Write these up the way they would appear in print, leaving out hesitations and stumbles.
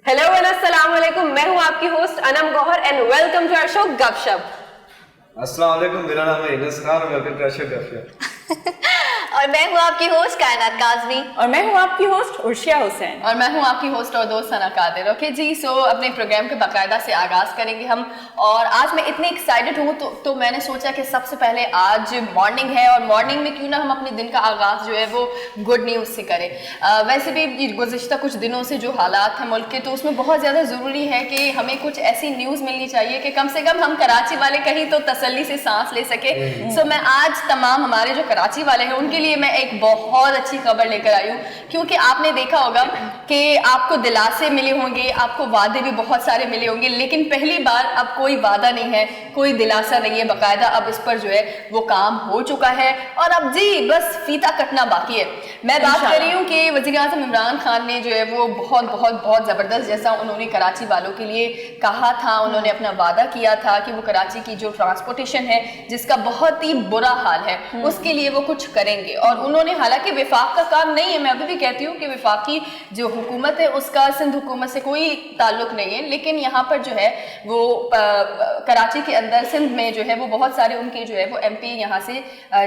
Hello and अस्सलाम वालेकुम। मैं हूं आपकी host Anam Gauhar and welcome to our show Gupshup. अस्सलाम वालेकुम, मेरा नाम है इनस खान और वेलकम टू आवर शो गपशप। और मैं हूँ आपकी होस्ट कायनात काज़मी। और मैं हूँ आपकी होस्ट उर्शिया हुसैन। और मैं हूँ आपकी होस्ट और दोस्त सना कादिर। ओके जी, सो अपने प्रोग्राम के बाकायदा से आगाज़ करेंगे हम। और आज मैं इतनी एक्साइटेड हूँ तो मैंने सोचा कि सबसे पहले आज मॉर्निंग है और मॉर्निंग में क्यों ना हम अपने दिन का आगाज़ जो है वो गुड न्यूज़ से करें। वैसे भी गुज़िश्ता कुछ दिनों से जो हालात हैं मुल्क के, तो उसमें बहुत ज़्यादा ज़रूरी है कि हमें कुछ ऐसी न्यूज़ मिलनी चाहिए कि कम से कम हम कराची वाले कहीं तो तसल्ली से सांस ले सके। सो मैं आज तमाम हमारे जो कराची वाले हैं उनके लिए मैं एक बहुत अच्छी खबर लेकर आई हूँ, क्योंकि आपने देखा होगा कि आपको दिलासे मिले होंगे, आपको वादे भी बहुत सारे मिले होंगे, लेकिन पहली बार अब कोई वादा नहीं है, कोई दिलासा नहीं है, बाकायदा अब इस पर जो है वो काम हो चुका है और अब जी बस फीता कटना बाकी है। मैं बात कर रही हूँ कि वज़ीर-ए-आज़म इमरान खान ने जो है वो बहुत ज़बरदस्त, जैसा उन्होंने कराची वालों के लिए कहा था, उन्होंने अपना वादा किया था कि वो कराची की जो ट्रांसपोर्टेशन है जिसका बहुत ही बुरा हाल है उसके लिए वो कुछ करेंगे। और उन्होंने, हालांकि विफाक का काम नहीं है, मैं अभी भी कहती हूँ कि विफाकी जो हुकूमत है उसका सिंध हुकूमत से कोई ताल्लुक नहीं है, लेकिन यहाँ पर जो है वो कराची के अंदर सिंध में जो है वो बहुत सारे उनके जो है वो MP यहाँ से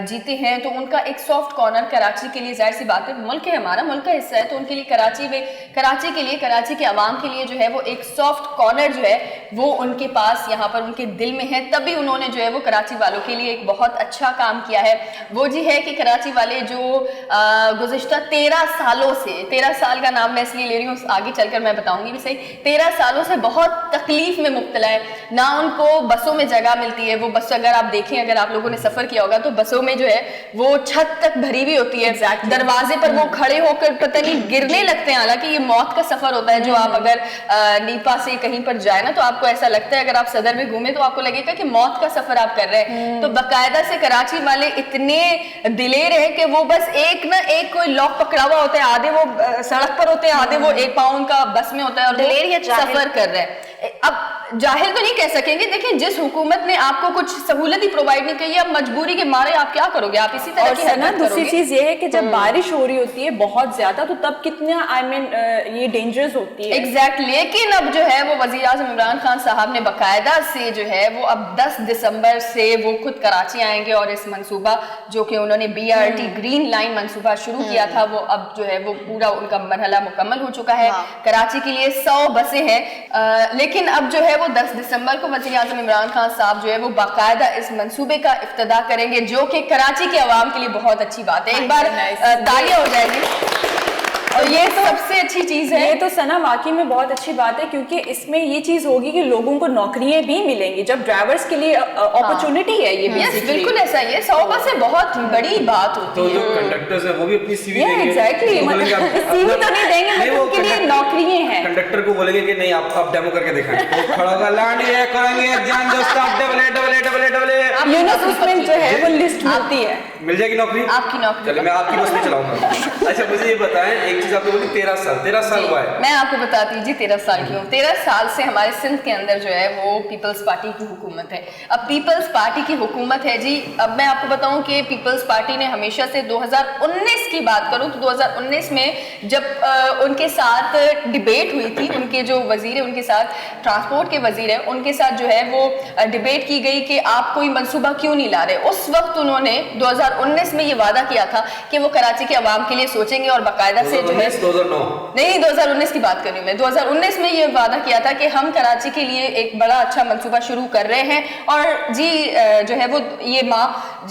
जीते हैं, तो उनका एक सॉफ्ट कॉर्नर कराची के लिए, जाहिर सी बात है मुल्क है हमारा, मुल्क का हिस्सा है, तो उनके लिए कराची के अवाम के लिए जो है वो एक सॉफ्ट कॉर्नर जो है वो उनके पास यहाँ पर उनके दिल में है। तभी उन्होंने जो है वो कराची वालों के लिए एक बहुत अच्छा काम किया है। वो जी है कि कराची वाले जो गुज़िश्ता 13 सालों से, 13 साल का नाम मैं इसलिए ले रही हूँ, आगे चलकर मैं बताऊंगी भी सही, 13 सालों से बहुत तकलीफ में मुब्तला है, ना उनको बसों में जगह मिलती है। वो बस अगर आप देखें, अगर आप लोगों ने सफ़र किया होगा तो बसों में जो है वो छत तक भरी हुई होती है, दरवाजे पर वो खड़े होकर पता नहीं गिरने लगते हैं। हालांकि ये मौत का सफ़र होता है, जो आप अगर नीपा से कहीं पर जाए ना तो आपको ऐसा लगता है, अगर आप सदर में घूमे तो आपको लगेगा कि मौत का सफ़र आप कर रहे हैं। तो बाकायदा से कराची वाले इतने दिलेर है कि वो बस एक कोई लॉक पकड़ा हुआ होता है, आधे वो सड़क पर होते हैं, आधे वो एक पाँव उनका बस में होता है और दिलेर या सफर कर रहे हैं। अब जाहिल तो नहीं कह सकेंगे, देखिए जिस हुकूमत ने आपको कुछ सहूलत ही प्रोवाइड नहीं की, अब मजबूरी के मारे आप क्या करोगे, आप इसी तरह की हरकत करोगे। दूसरी चीज ये है कि जब बारिश हो रही होती है बहुत ज्यादा, तो तब कितना ये डेंजरस होती है। एग्जैक्टली, लेकिन अब जो है वो वज़ीर-ए-आज़म इमरान खान साहब ने बाकायदा से जो है वो अब 10 दिसंबर से वो खुद कराची आएंगे और इस मंसूबा जो कि उन्होंने BRT ग्रीन लाइन मंसूबा शुरू किया था, वो अब जो है वो पूरा उनका मरहला मुकम्मल हो चुका है। कराची के लिए 100 बसें हैं, लेकिन अब जो है वो 10 दिसंबर को वज़ीर-ए-आज़म इमरान खान साहब जो है वो बाकायदा इस मंसूबे का इफ्तिदा करेंगे, जो कि कराची के अवाम के लिए बहुत अच्छी बात है। एक बार तालियां हो जाएगी। और ये तो सबसे अच्छी चीज है, ये तो सना वाकई में बहुत अच्छी बात है, क्योंकि इसमें ये चीज होगी कि लोगों को नौकरियां भी मिलेंगी, जब ड्राइवर्स के लिए अपॉर्चुनिटी है ये। बिल्कुल ऐसा ही है, 100 बस से बहुत बड़ी बात होती तो है। जो कंडक्टर्स है वो भी अपनी CV देंगे। एग्जैक्टली, CV तो नहीं देंगे, नहीं, वो उनके लिए नौकरियां हैं। कंडक्टर को बोलेंगे कि नहीं आप डेमो करके दिखाएं, वो खड़ा होगा, लैंड ये करेंगे, जान दोस्त डबल यूनस उसमें जो है वो लिस्ट मिलती है, मिल जाएगी नौकरी, आपकी नौकरी। चलिए मैं आपकी बस में चलाऊंगा। अच्छा मुझे ये बताएं, एक चीज आपने बोली 13 साल हुआ है। मैं आपको बताती हूँ जी, 13 साल की हूँ। 13 साल से हमारे सिंध के अंदर जो है वो पीपल्स पार्टी की हुकूमत है। अब पीपल्स पार्टी की हुकूमत है जी। अब मैं आपको बताऊं कि पीपल्स पार्टी ने हमेशा से 2019 की बात करूं तो 2019 में जब उनके साथ डिबेट हुई थी, उनके जो वजीर है, उनके साथ ट्रांसपोर्ट के वजीर है, उनके साथ जो है वो डिबेट की गई कि आप कोई मंसूबा क्यों नहीं ला रहे। उस वक्त उन्होंने 2019 में ये वादा किया था कि वो कराची के अवाम के लिए सोचेंगे और बाकायदा से जो है 2009 नहीं, 2019 की बात कर रही हूँ मैं। 2019 में ये वादा किया था कि हम कराची के लिए एक बड़ा अच्छा मंसूबा शुरू कर रहे हैं और जी जो है वो ये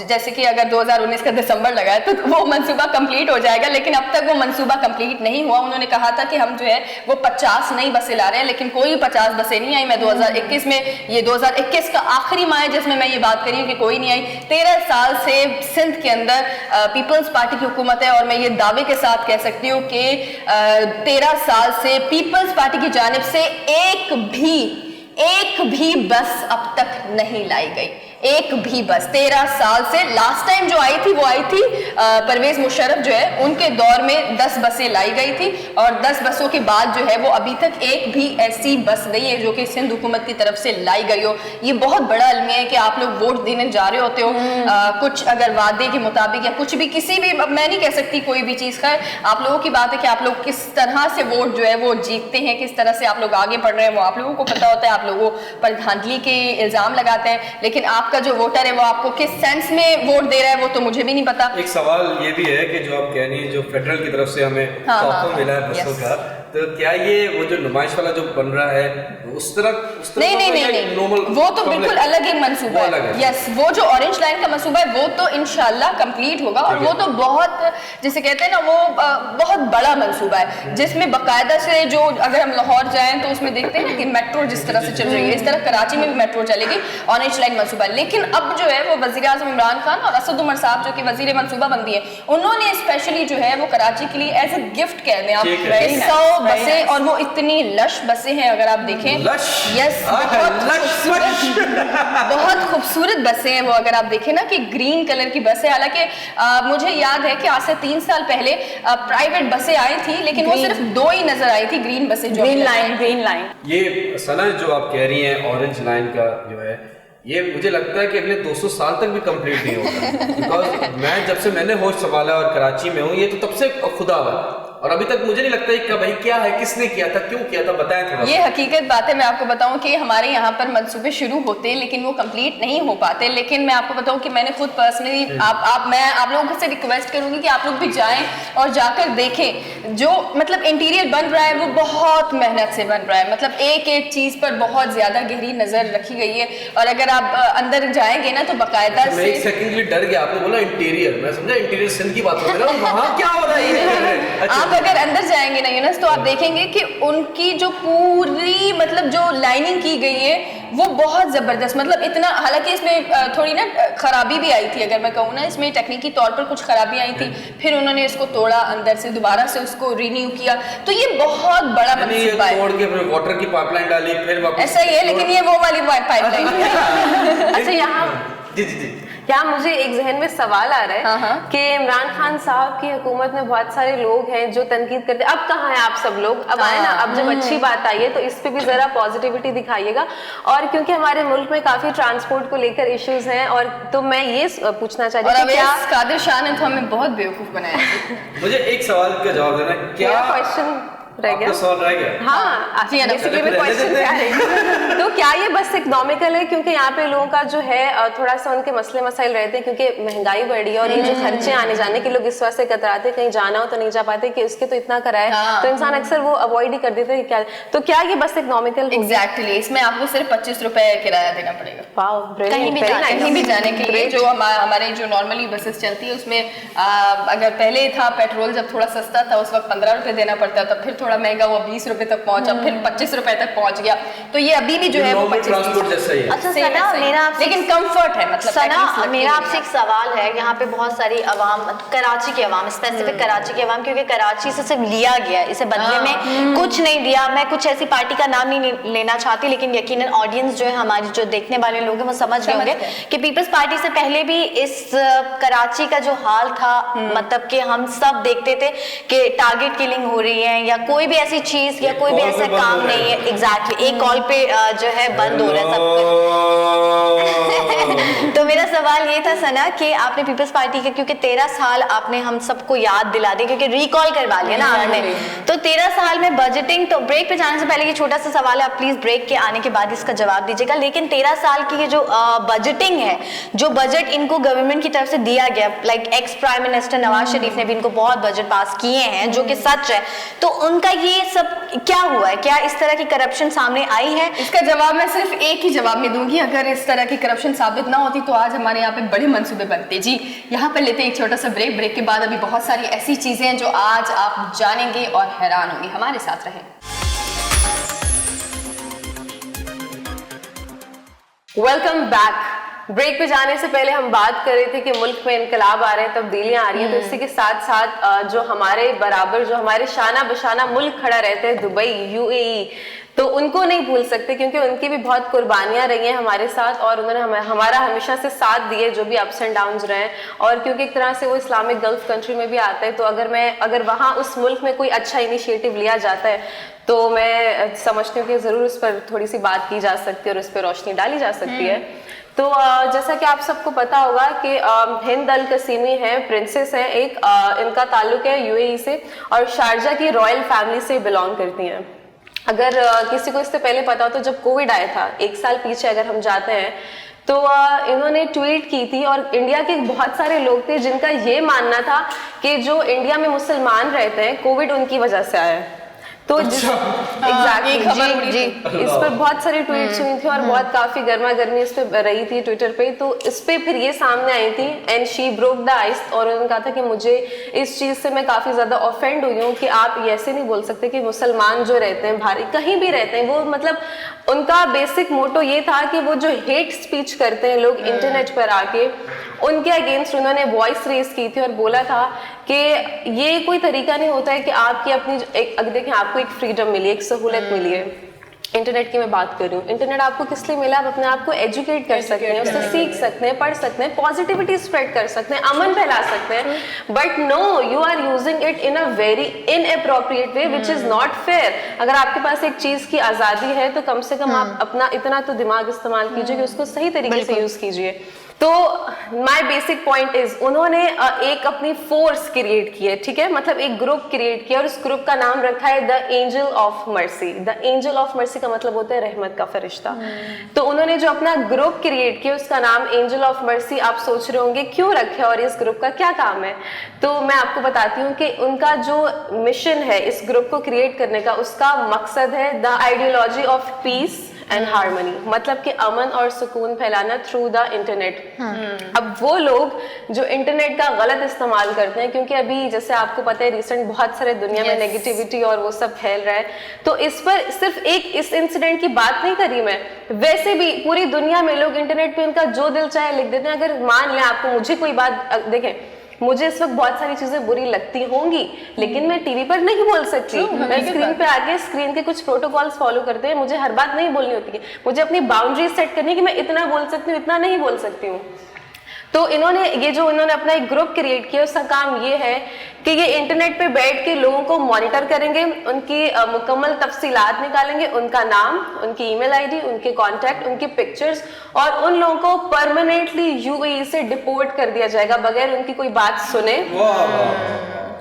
जैसे कि अगर 2019 का दिसंबर लगा है तो वो मंसूबा कंप्लीट हो जाएगा, लेकिन अब तक वो मंसूबा कंप्लीट नहीं हुआ। उन्होंने कहा था कि हम जो है वो 50 नई बसें ला रहे हैं, लेकिन कोई 50 बसें नहीं आई। मैं 2021 में, ये 2021 का आखिरी माह है जिसमें मैं ये बात कर रही हूँ कि कोई नहीं आई। 13 साल से सिंध के अंदर पीपल्स पार्टी की हुकूमत है और मैं ये दावे के साथ कह सकती हूँ कि 13 साल से पीपल्स पार्टी की जानिब से एक भी बस अब तक नहीं लाई गई। एक भी बस 13 साल से। लास्ट टाइम जो आई थी वो आई थी परवेज मुशर्रफ जो है उनके दौर में 10 बसें लाई गई थी, और 10 बसों के बाद जो है वो अभी तक एक भी ऐसी बस नहीं है जो कि सिंध हुकूमत की तरफ से लाई गई हो। ये बहुत बड़ा अलमिया है कि आप लोग वोट देने जा रहे होते हो, कुछ अगर वादे के मुताबिक या कुछ भी किसी भी, मैं नहीं कह सकती कोई भी चीज़, खैर आप लोगों की बात है कि आप लोग किस तरह से वोट जो है वो जीतते हैं, किस तरह से आप लोग आगे बढ़ रहे हैं वो आप लोगों को पता होता है। आप लोगों पर धांधली के इल्ज़ाम लगाते हैं, लेकिन आपका जो वोटर है वो आपको किस सेंस में वोट दे रहा है वो तो मुझे भी नहीं पता। एक सवाल ये भी है कि जो आप कह रही हैं जो फेडरल की तरफ से हमें तोहफा मिला है बसों का, तो क्या ये वो जो नुमाइश वाला जो बन रहा है उस तरह नहीं, वो तो बिल्कुल अलग एक मंसूबा है। यस, वो जो ऑरेंज लाइन का मंसूबा है वो तो इंशाल्लाह कंप्लीट होगा, और वो तो बहुत, जिसे कहते हैं ना, वो बहुत बड़ा मंसूबा है जिसमें बाकायदा से जो, अगर हम लाहौर जाएं तो उसमें देखते हैं कि मेट्रो जिस तरह से चल रही है, इस तरह कराची में भी मेट्रो चलेगी, ऑरेंज लाइन मंसूबा। लेकिन अब जो है वो वज़ीर आज़म इमरान खान और असद उमर साहब जो कि वज़ीर मंसूबाबंदी है, उन्होंने स्पेशली जो है वो कराची के लिए एज ए गिफ्ट कह दें आप 100 बसें, और वो इतनी लश बसें हैं अगर आप देखें। यस, बहुत खूबसूरत बसें हैं वो, अगर आप देखें ना कि ग्रीन कलर की बस है। हालांकि मुझे याद है कि आज से 3 साल पहले प्राइवेट बसें आई थी, लेकिन वो सिर्फ 2 ही नजर आई थी ग्रीन बसें, जो ग्रीन लाइन। ये सना जो आप कह रही हैं ऑरेंज लाइन का जो है, ये मुझे लगता है कि अगले 200 साल तक भी कंप्लीट नहीं होगा, बिकॉज मैं जब से मैंने होश संभाला और कराची में हूँ, ये तो तब से खुदा हुआ, और अभी तक मुझे नहीं लगता कि भाई क्या है, किसने किया था, क्यों किया था, बताएं थोड़ा। ये हकीकत बात है। मैं आपको बताऊं कि हमारे यहाँ पर मंसूबे शुरू होते लेकिन वो कंप्लीट नहीं हो पाते। लेकिन मैं आपको बताऊं कि मैंने खुद पर्सनली मैं आप लोगों से रिक्वेस्ट करूंगी कि आप लोग भी जाएं और जाकर देखें। जो मतलब इंटीरियर बन रहा है वो बहुत मेहनत से बन रहा है, मतलब एक एक चीज पर बहुत ज्यादा गहरी नजर रखी गई है, और अगर आप अंदर जाएंगे ना तो बाकायदा मैं एक सेकंड के लिए डर गया, आपने बोला इंटीरियर, मैं समझा इंटीरियर सिंध की बात कर रहा हूं, वहां क्या हो रहा है। आप अगर अंदर जाएंगे ना यूनस तो आप देखेंगे कि उनकी जो पूरी मतलब जो लाइनिंग की गई है वो बहुत जबरदस्त, मतलब इतना, हालांकि इसमें थोड़ी ना खराबी भी आई थी, अगर मैं कहूँ ना इसमें टेक्निकी तौर पर कुछ खराबी आई थी, फिर उन्होंने इसको तोड़ा, अंदर से दोबारा से उसको रिन्यू किया, तो ये बहुत बड़ा मंसूबा है। तोड़ के फिर वाटर की पाइपलाइन डाली, फिर वापस ऐसा ही है, लेकिन ये वो वाली पाइपलाइन है। अच्छा, यहाँ जी क्या मुझे एक जहन में सवाल आ रहा है कि इमरान खान साहब की हुकूमत में बहुत सारे लोग हैं जो तनकीद करते हैं, अब कहाँ हैं आप सब लोग, अब आए ना, अब जब अच्छी बात आई है तो इस पे भी जरा पॉजिटिविटी दिखाइएगा। और क्योंकि हमारे मुल्क में काफी ट्रांसपोर्ट को लेकर इश्यूज हैं, और तो मैं ये पूछना चाह रही थी, क्या कादिर शाह ने तो हमें बहुत बेवकूफ बनाया। मुझे एक सवाल का जवाब देना, क्या क्वेश्चन रह गया? सवाल रह गया? हाँ, बेसिकली मैं क्वेश्चन क्या है तो क्या ये बस इकोनॉमिकल है, क्योंकि यहाँ पे लोगों का जो है थोड़ा सा उनके मसले मसाइल रहते हैं, क्योंकि महंगाई बढ़ी है और ये जो खर्चे आने जाने के लोग इस वजह से कतराते हैं, कहीं जाना हो तो नहीं जा पाते कि उसके तो इतना कराया, तो इंसान अक्सर वो अवॉइड ही कर देते हैं। क्या तो क्या ये बस इकोनॉमिकल? एग्जैक्टली, इसमें आपको सिर्फ 25 रुपए किराया देना पड़ेगा कहीं भी जाने के लिए। जो हमारे जो नॉर्मली बसेस चलती है उसमें अगर पहले था पेट्रोल जब थोड़ा सस्ता था उस वक्त 15 रुपए देना पड़ता था, फिर थोड़ा महंगा हुआ 20 रुपए तक पहुंचा, फिर 25 रुपए तक पहुंच गया, तो ये अभी भी जो है वो 25 जैसा ही है। अच्छा सना, मेरा आपसे लेकिन कंफर्ट है, मतलब सना मेरा आपसे एक सवाल है। यहाँ पे बहुत सारी अवाम, कराची के अवाम, स्पेसिफिक कराची के अवाम, क्योंकि कराची से सिर्फ लिया गया, इसे बदले में कुछ नहीं दिया। मैं कुछ ऐसी पार्टी का नाम नहीं लेना चाहती, लेकिन यकीनन ऑडियंस जो है हमारी, जो देखने वाले लोग हैं वो समझ गए होंगे कि पीपल्स पार्टी से पहले भी इस कराची का जो हाल था, मतलब कि हम सब देखते थे कि टारगेट किलिंग हो रही है या कोई भी ऐसी चीज या कोई भी ऐसा काम नहीं है। एग्जैक्टली, एक कॉल पे जो है बंद हो रहा है सब कुछ। तो मेरा सवाल ये था सना कि आपने पीपल्स पार्टी के, क्योंकि 13 साल आपने हम सबको याद दिला दिया, क्योंकि रिकॉल करवा लिया ना आपने, तो 13 साल में बजटिंग, तो ब्रेक पे जाने से पहले ये छोटा सा सवाल है, आप प्लीज ब्रेक के आने के बाद इसका जवाब दीजिएगा। लेकिन 13 साल की ये जो बजटिंग है, जो बजट इनको गवर्नमेंट की तरफ से दिया गया, like ex prime minister Nawaz Sharif ने भी इनको बहुत बजट पास किए हैं, जो कि सच है, तो उनका ये सब क्या हुआ है? क्या इस तरह की करप्शन सामने आई है? इसका जवाब मैं सिर्फ एक ही जवाब में दूंगी, अगर इस तरह की करप्शन साबित ना होती तो आज हमारे यहाँ पे बड़े मंसूबे बनते। जी, यहाँ पर लेते हैं एक छोटा सा ब्रेक। ब्रेक के बाद अभी बहुत सारी ऐसी चीजें हैं जो आज आप जानेंगे और हैरान होंगे। हमारे साथ रहें। Welcome back. ब्रेक पे जाने से पहले हम बात कर रहे थे कि मुल्क में इनकलाब आ रहे हैं, तब्दीलियां आ रही हैं, तो इसी के साथ साथ जो हमारे बराबर, जो हमारे शाना बशाना मुल्क खड़ा रहते हैं, दुबई, यूएई, तो उनको नहीं भूल सकते क्योंकि उनकी भी बहुत कुर्बानियां रही हैं हमारे साथ और उन्होंने हमारा हमेशा से साथ दिए जो भी अप्स एंड डाउन्स रहे हैं। और क्योंकि एक तरह से वो इस्लामिक गल्फ कंट्री में भी आता है, तो अगर वहाँ उस मुल्क में कोई अच्छा इनिशिएटिव लिया जाता है तो मैं समझती हूँ कि ज़रूर उस पर थोड़ी सी बात की जा सकती है और उस पर रोशनी डाली जा सकती है। तो जैसा कि आप सबको पता होगा कि हिंद अल कसीमी है, प्रिंसेस है एक, इनका ताल्लुक है यूएई से और शारजा की रॉयल फैमिली से बिलोंग करती हैं। अगर किसी को इससे पहले पता हो तो जब कोविड आया था 1 साल पीछे अगर हम जाते हैं तो इन्होंने ट्वीट की थी और इंडिया के बहुत सारे लोग थे जिनका ये मानना था कि जो इंडिया में मुसलमान रहते हैं कोविड उनकी वजह से आया है। तो एग्जैक्टली जी इस पर बहुत सारी ट्वीट्स हुई थी और बहुत काफी गर्मा गर्मी इस पे रही थी ट्विटर पे। तो इस पे फिर ये सामने आई थी and she broke the ice और उन्होंने कहा था कि मुझे इस चीज से मैं काफी ज्यादा ऑफेंड हुई हूँ कि आप ऐसे नहीं बोल सकते कि मुसलमान जो रहते हैं भारी कहीं भी रहते हैं, वो मतलब उनका बेसिक मोटो ये था कि वो जो हेट स्पीच करते हैं लोग इंटरनेट पर आके, उनके अगेंस्ट उन्होंने वॉइस रेस की थी और बोला था कि ये कोई तरीका नहीं होता है कि आपकी अपनी देखें आपको एक फ्रीडम मिली, एक सहूलत मिली है। इंटरनेट की मैं बात कर रही हूँ, इंटरनेट आपको किस लिए मिला? आप अपने आप को एजुकेट कर सकते हैं, उससे सीख सकते हैं, पढ़ सकते हैं, पॉजिटिविटी स्प्रेड कर सकते हैं, अमन फैला सकते हैं। But no, you are using it in a very inappropriate way which is not fair. अगर आपके पास एक चीज की आजादी है तो कम से कम आप अपना इतना तो दिमाग इस्तेमाल कीजिए कि उसको सही तरीके से यूज कीजिए। तो माई बेसिक पॉइंट इज उन्होंने एक अपनी फोर्स क्रिएट की है, ठीक है, मतलब एक ग्रुप क्रिएट किया और उस ग्रुप का नाम रखा है the angel of mercy. The angel of mercy का मतलब होता है रहमत का फरिश्ता। तो उन्होंने जो अपना ग्रुप क्रिएट किया उसका नाम एंजल ऑफ मर्सी। आप सोच रहे होंगे क्यों रखे और इस ग्रुप का क्या काम है? तो मैं आपको बताती हूँ कि उनका जो मिशन है इस ग्रुप को क्रिएट करने का, उसका मकसद है the ideology of peace and harmony, मतलब कि अमन और सुकून फैलाना थ्रू द इंटरनेट। अब वो लोग जो इंटरनेट का गलत इस्तेमाल करते हैं, क्योंकि अभी जैसे आपको पता है रिसेंट बहुत सारे दुनिया में नेगेटिविटी और वो सब फैल रहा है, तो इस पर सिर्फ इस इंसिडेंट की बात नहीं करी मैं, वैसे भी पूरी दुनिया में लोग इंटरनेट पे उनका जो दिल चाहे लिख देते हैं। अगर मान लें आपको मुझे कोई बात, देखें मुझे इस वक्त बहुत सारी चीजें बुरी लगती होंगी लेकिन मैं टीवी पर नहीं बोल सकती। मैं स्क्रीन पे आके स्क्रीन के कुछ प्रोटोकॉल्स फॉलो करते हैं, मुझे हर बात नहीं बोलनी होती है, मुझे अपनी बाउंड्रीज सेट करनी है कि मैं इतना बोल सकती हूँ, इतना नहीं बोल सकती हूँ। तो इन्होंने अपना एक ग्रुप क्रिएट किया, उसका काम ये है कि ये इंटरनेट पे बैठ के लोगों को मॉनिटर करेंगे, उनकी मुकम्मल तफसीलात निकालेंगे, उनका नाम, उनकी ईमेल आईडी, उनके कॉन्टैक्ट, उनकी पिक्चर्स, और उन लोगों को परमानेंटली यूएई से डिपोर्ट कर दिया जाएगा बगैर उनकी कोई बात सुने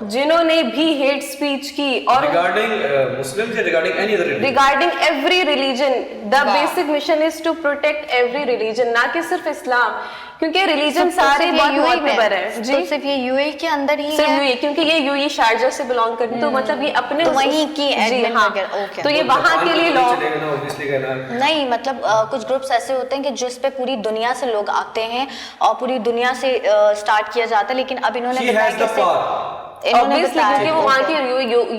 जिन्होंने भी हेट स्पीच की। और रिगार्डिंग मुस्लिम्स या regarding any other religion, regarding every religion. The basic mission is to protect every religion, ना कि सिर्फ इस्लाम, क्योंकि रिलीजन सारे बहुत मुतबर है जी। तो सिर्फ ये यूएई के अंदर ही सिर्फ यूएई, क्योंकि ये यूएई शारजा से बिलोंग करती है, तो मतलब ये अपने तो वहीं की एडमिन वगैरह, तो ये वहां के लिए लॉ नहीं, मतलब कुछ ग्रुप्स ऐसे होते हैं कि जिस पे पूरी दुनिया से लोग आते हैं और पूरी दुनिया से स्टार्ट किया जाता है, लेकिन अब इन्होंने क्योंकि वो वहाँ की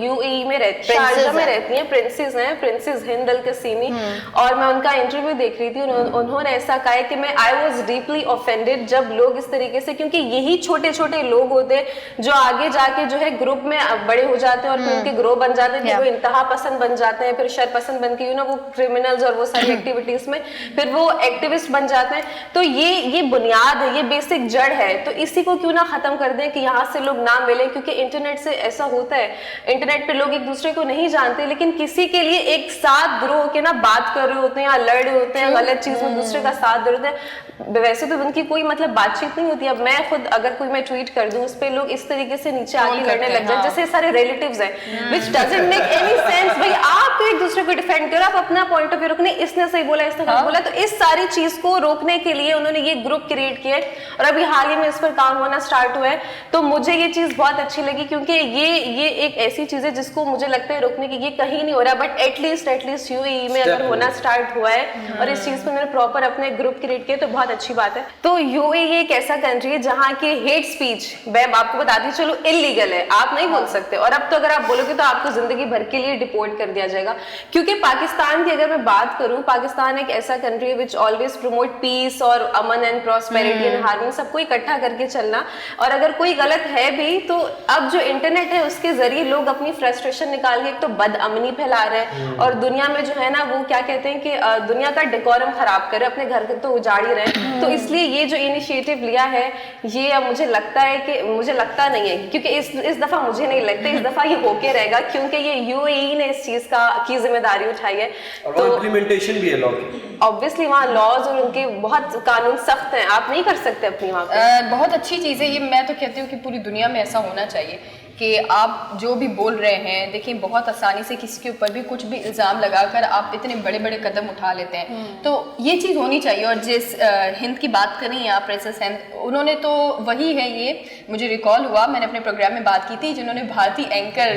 यूएई में रहती है, शारजा में रहती हैं, प्रिंसेस हैं, प्रिंसेस हिंद अल कसीमी। और मैं उनका इंटरव्यू देख रही थी, उन्होंने ऐसा कहा है कि मैं आई वाज डीपली ऑफेंडेड जब लोग इस तरीके से, क्योंकि यही छोटे छोटे लोग होते हैं जो आगे जाके जो है ग्रुप में बड़े हो जाते हैं और फिर उनके ग्रुप बन जाते हैं, वो इंतहा पसंद बन जाते हैं, फिर शर पसंद बन के वो क्रिमिनल्स और वो सारी एक्टिविटीज में फिर वो एक्टिविस्ट बन जाते हैं। तो ये बुनियाद है, ये बेसिक जड़ है, तो इसी को क्यों ना खत्म कर दें कि यहाँ से लोग ना मिले। क्योंकि इंटरनेट से ऐसा होता है, इंटरनेट पे लोग एक दूसरे को नहीं जानते लेकिन किसी के लिए एक साथ ग्रो होकर ना बात कर रहे होते हैं या लड़ रहे होते हैं, गलत चीज में दूसरे का साथ दे रहे होते हैं, वैसे तो उनकी कोई मतलब बातचीत नहीं होती। अब मैं खुद अगर कोई मैं ट्वीट कर दूं उस पे लोग इस तरीके से नीचे आके लड़ने लग जाए, जैसे सारे रिलेटिव्स हैं, which doesn't make any sense. भाई आप एक दूसरे को डिफेंड करो, आप अपना पॉइंट ऑफ व्यू रखने, इसने सही बोला, इसने गलत बोला, तो इस सारी चीज को रोकने के लिए उन्होंने ये ग्रुप क्रिएट किया और अभी हाल ही में इस पर काम होना स्टार्ट हुआ है। तो मुझे ये चीज बहुत अच्छी लगी क्योंकि ये एक ऐसी चीज है जिसको मुझे लगता है रोकने की, ये कहीं नहीं हो रहा, बट एटलीस्ट यूएई में अगर होना स्टार्ट हुआ है और इस चीज पर मैंने प्रॉपर अपने ग्रुप क्रिएट किया तो बहुत अच्छी बात है। तो यूएई एक ऐसा कंट्री है जहाँ की हेट स्पीच मैं आपको बताती चलो इलीगल है, आप नहीं बोल सकते, और अब तो अगर आप बोलोगे तो आपको जिंदगी भर के लिए डिपोर्ट कर दिया जाएगा। क्योंकि पाकिस्तान की अगर मैं बात करूं, पाकिस्तान एक ऐसा कंट्री है विच ऑलवेज प्रमोट पीस और अमन एंड प्रॉस्पेरिटी एंड हार्मनी, सबको इकट्ठा करके चलना। और अगर कोई गलत है भी तो अब जो इंटरनेट है उसके जरिए लोग अपनी फ्रस्ट्रेशन निकाल के एक तो बदअमनी फैला रहे हैं और दुनिया में जो है ना वो क्या कहते हैं कि दुनिया का डेकोरम खराब करे, अपने घर को तो उजाड़ ही रहे। तो इसलिए ये जो इनिशिएटिव लिया है ये अब मुझे लगता है कि मुझे लगता नहीं है, क्योंकि इस दफा मुझे नहीं लगता, इस दफा ये होके रहेगा क्योंकि ये यूएई ने इस चीज की जिम्मेदारी उठाई है। तो इम्प्लीमेंटेशन भी है लॉ की, ऑब्वियसली वहाँ लॉज और उनके बहुत कानून सख्त हैं, आप नहीं कर सकते अपनी वहाँ पे। बहुत अच्छी चीज़ है ये, मैं तो कहती हूँ कि पूरी दुनिया में ऐसा होना चाहिए कि आप जो भी बोल रहे हैं, देखिए बहुत आसानी से किसी के ऊपर भी कुछ भी इल्ज़ाम लगाकर आप इतने बड़े बड़े कदम उठा लेते हैं, तो ये चीज़ होनी चाहिए। और जिस हिंद की बात करें आप, प्रिंसेस हिंद, उन्होंने तो वही है, ये मुझे रिकॉल हुआ, मैंने अपने प्रोग्राम में बात की थी, जिन्होंने भारतीय एंकर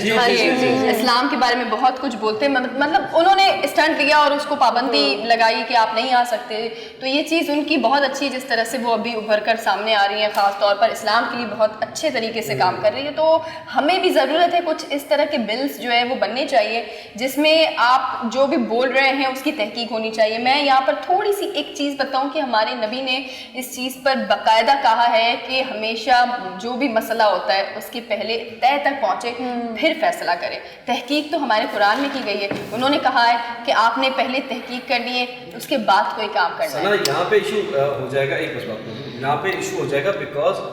इस्लाम के बारे में बहुत कुछ बोलते, मतलब उन्होंने स्टंट लिया और उसको पाबंदी लगाई कि आप नहीं आ सकते। तो ये चीज़ उनकी बहुत अच्छी, जिस तरह से वो अभी उभर कर सामने आ रही हैं, ख़ासतौर पर इस्लाम के लिए बहुत अच्छे तरीके से काम कर रही है। तो हमें भी ज़रूरत है कुछ इस तरह के बिल्स जो है वो बनने चाहिए जिसमें आप जो भी बोल रहे हैं उसकी तहकीक होनी चाहिए। मैं यहाँ पर थोड़ी सी एक चीज़ बताऊँ कि हमारे नबी ने इस चीज़ पर बाकायदा कहा है कि हमेशा जो भी मसला होता है उसके पहले तय तक पहुँचे फिर फैसला करें। तहकीक तो हमारे कुरान में की गई है, उन्होंने कहा है कि आपने पहले तहकीक करनी है उसके बाद कोई काम करना है। यहाँ पे इशू हो जाएगा, एक बस बात, यहाँ पे इशू हो जाएगा बिकॉज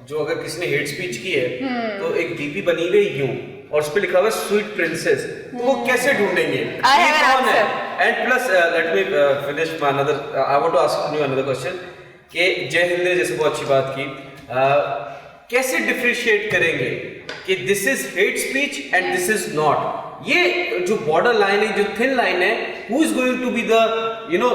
जो अगर किसी ने हेट स्पीच की है तो एक डीपी बनी हुई यूं और उस पे लिखा हुआ है स्वीट प्रिंसेस, तो वो कैसे ढूंढेंगे ये कौन है? And plus let me finish my another, I want to ask you another question कि जय हिंद ने जैसे बहुत अच्छी बात की, कैसे डिफरेंशिएट करेंगे कि this is hate speech and this is not? ये जो बॉर्डर लाइन है, जो थिन लाइन है, who is going to be the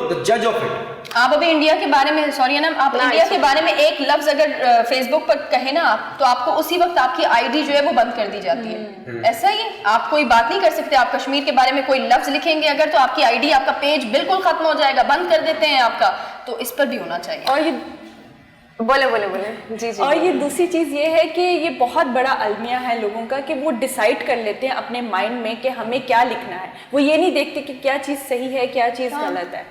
the जज ऑफ इट? आप अभी इंडिया के बारे में, सॉरी ना, आप इंडिया के बारे में एक लफ्ज अगर फेसबुक पर कहे ना आप, तो आपको उसी वक्त आपकी आईडी जो है वो बंद कर दी जाती है। ऐसा ही आप कोई बात नहीं कर सकते, आप कश्मीर के बारे में कोई लफ्ज लिखेंगे अगर तो आपकी आईडी, आपका पेज बिल्कुल खत्म हो जाएगा, बंद कर देते हैं आपका। तो इस पर भी होना चाहिए। और ये बोले जी। और ये दूसरी चीज़ ये है कि ये बहुत बड़ा अलमिया है लोगों का कि वो डिसाइड कर लेते हैं अपने माइंड में कि हमें क्या लिखना है, वो ये नहीं देखते कि क्या चीज़ सही है क्या चीज़ गलत है।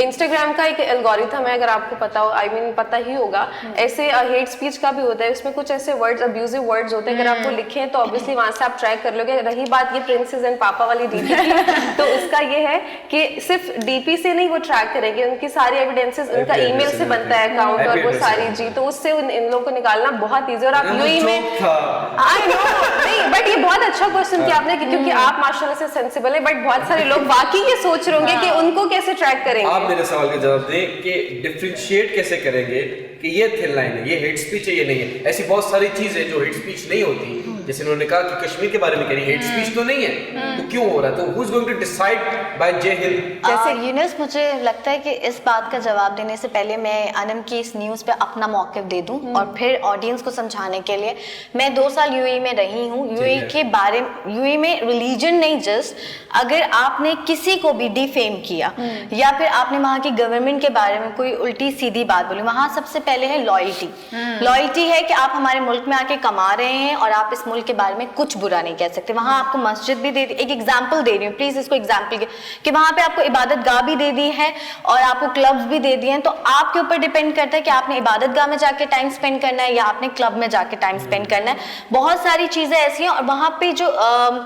इंस्टाग्राम का एक एल्गोरिथम है, अगर आपको पता हो, आई मीन पता ही होगा, ऐसे हेट स्पीच का भी होता है, उसमें कुछ ऐसे वर्ड्स, अब्यूजिव वर्ड्स होते हैं, अगर आपको लिखें तो ऑब्वियसली वहां से आप ट्रैक कर लोगे। रही बात ये प्रिंसेस एंड पापा वाली डीपी की, तो उसका ये है कि सिर्फ डीपी से नहीं वो ट्रैक करेंगे, उनकी सारी एविडेंसेस, उनका ईमेल से बनता है अकाउंट और वो सारी जी, तो उससे इन लोगों को निकालना बहुत ईजी। और आप यूएई में, आई नो नहीं, बट ये बहुत अच्छा क्वेश्चन किया आपने, क्योंकि आप माशाल्लाह से सेंसिबल है, बट बहुत सारे लोग वाकई ये सोच रहे होंगे कि उनको कैसे ट्रैक करेंगे। आप मेरे सवाल का जवाब दें कि डिफरेंशिएट कैसे करेंगे कि ये थिन लाइन है, ये हेट स्पीच है, ये नहीं है। ऐसी बहुत सारी चीजें जो हेट स्पीच नहीं होती, जैसे उन्होंने कहा कि कश्मीर के बारे में कह रही हेट स्पीच तो नहीं है, तो क्यों हो रहा है? तो who is going to decide by जय हिंद? जैसे यूनुस, मुझे लगता है कि इस बात का जवाब देने से पहले मैं अनम की इस न्यूज़ पे अपना मौक़िफ़ दे दूं और फिर ऑडियंस को समझाने के लिए, मैं 2 साल यूएई में रही हूँ। यूएई के बारे में, यूएई में रिलीजन नहीं, जस्ट अगर आपने किसी को भी डिफेम किया या फिर आपने वहाँ की गवर्नमेंट के बारे में कोई उल्टी सीधी बात बोली, वहाँ सबसे पहले है लॉयल्टी। लॉयल्टी है कि आप हमारे मुल्क में आके कमा रहे हैं और आप इस मुल्क के बारे में कुछ बुरा नहीं कह सकते। वहाँ आपको मस्जिद भी दे दी, एक एग्जाम्पल दे रही हूँ, प्लीज इसको एग्जाम्पल कि वहाँ पे आपको इबादत गाह भी दे दी है और आपको क्लब्स भी दे दिए हैं, तो आपके ऊपर डिपेंड करता है कि आपने इबादत गाह में जाके टाइम स्पेंड करना है या आपने क्लब में जाके टाइम स्पेंड करना है। बहुत सारी चीजें ऐसी हैं। और वहाँ पे जो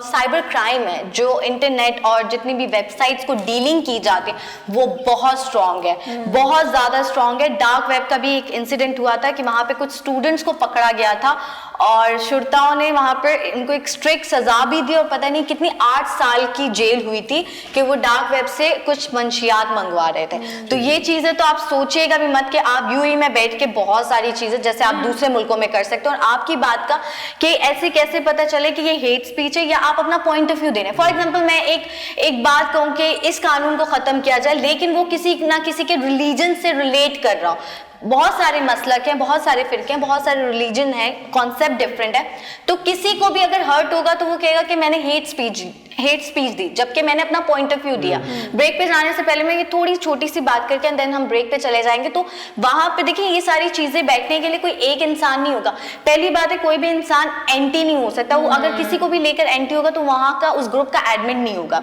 साइबर क्राइम है, जो इंटरनेट और जितनी भी वेबसाइट्स को डीलिंग की जाती है, वो बहुत स्ट्रॉन्ग है, बहुत ज्यादा स्ट्रॉन्ग है। डार्क वेब का भी एक इंसिडेंट हुआ था कि वहाँ पे कुछ स्टूडेंट्स को पकड़ा गया था और शुरताओं ने वहाँ पर इनको एक स्ट्रिक्ट सजा भी दी और पता नहीं कितनी 8 साल की जेल हुई थी कि वो डार्क वेब से कुछ मंशियात मंगवा रहे थे। तो ये चीजें तो आप सोचिएगा भी मत कि आप यूएई में बैठ के बहुत सारी चीजें जैसे आप दूसरे मुल्कों में कर सकते हो। और आपकी बात का कि ऐसे कैसे पता चले कि ये हेट स्पीच है या आप अपना पॉइंट ऑफ व्यू दे रहे हैं। फॉर एग्जाम्पल मैं एक बात कहूँ कि इस कानून को खत्म किया जाए, लेकिन वो किसी ना किसी के रिलीजन से रिलेट कर रहा हो, बहुत सारे मसलक हैं, बहुत सारे फिरके हैं, बहुत सारे रिलीजन हैं, कॉन्सेप्ट डिफरेंट है। तो किसी को भी अगर हर्ट होगा तो वो कहेगा कि मैंने हेट स्पीच दी, जबकि मैंने अपना पॉइंट ऑफ व्यू दिया। ब्रेक पे जाने से पहले मैं ये थोड़ी छोटी सी बात करके देन हम ब्रेक पे चले जाएंगे। तो वहां पे देखिए ये सारी चीजें बैठने के लिए कोई एक इंसान नहीं होगा। पहली बात है कोई भी इंसान एंटी नहीं हो सकता, वो अगर किसी को भी लेकर एंटी होगा तो वहां का उस ग्रुप का एडमिन नहीं होगा,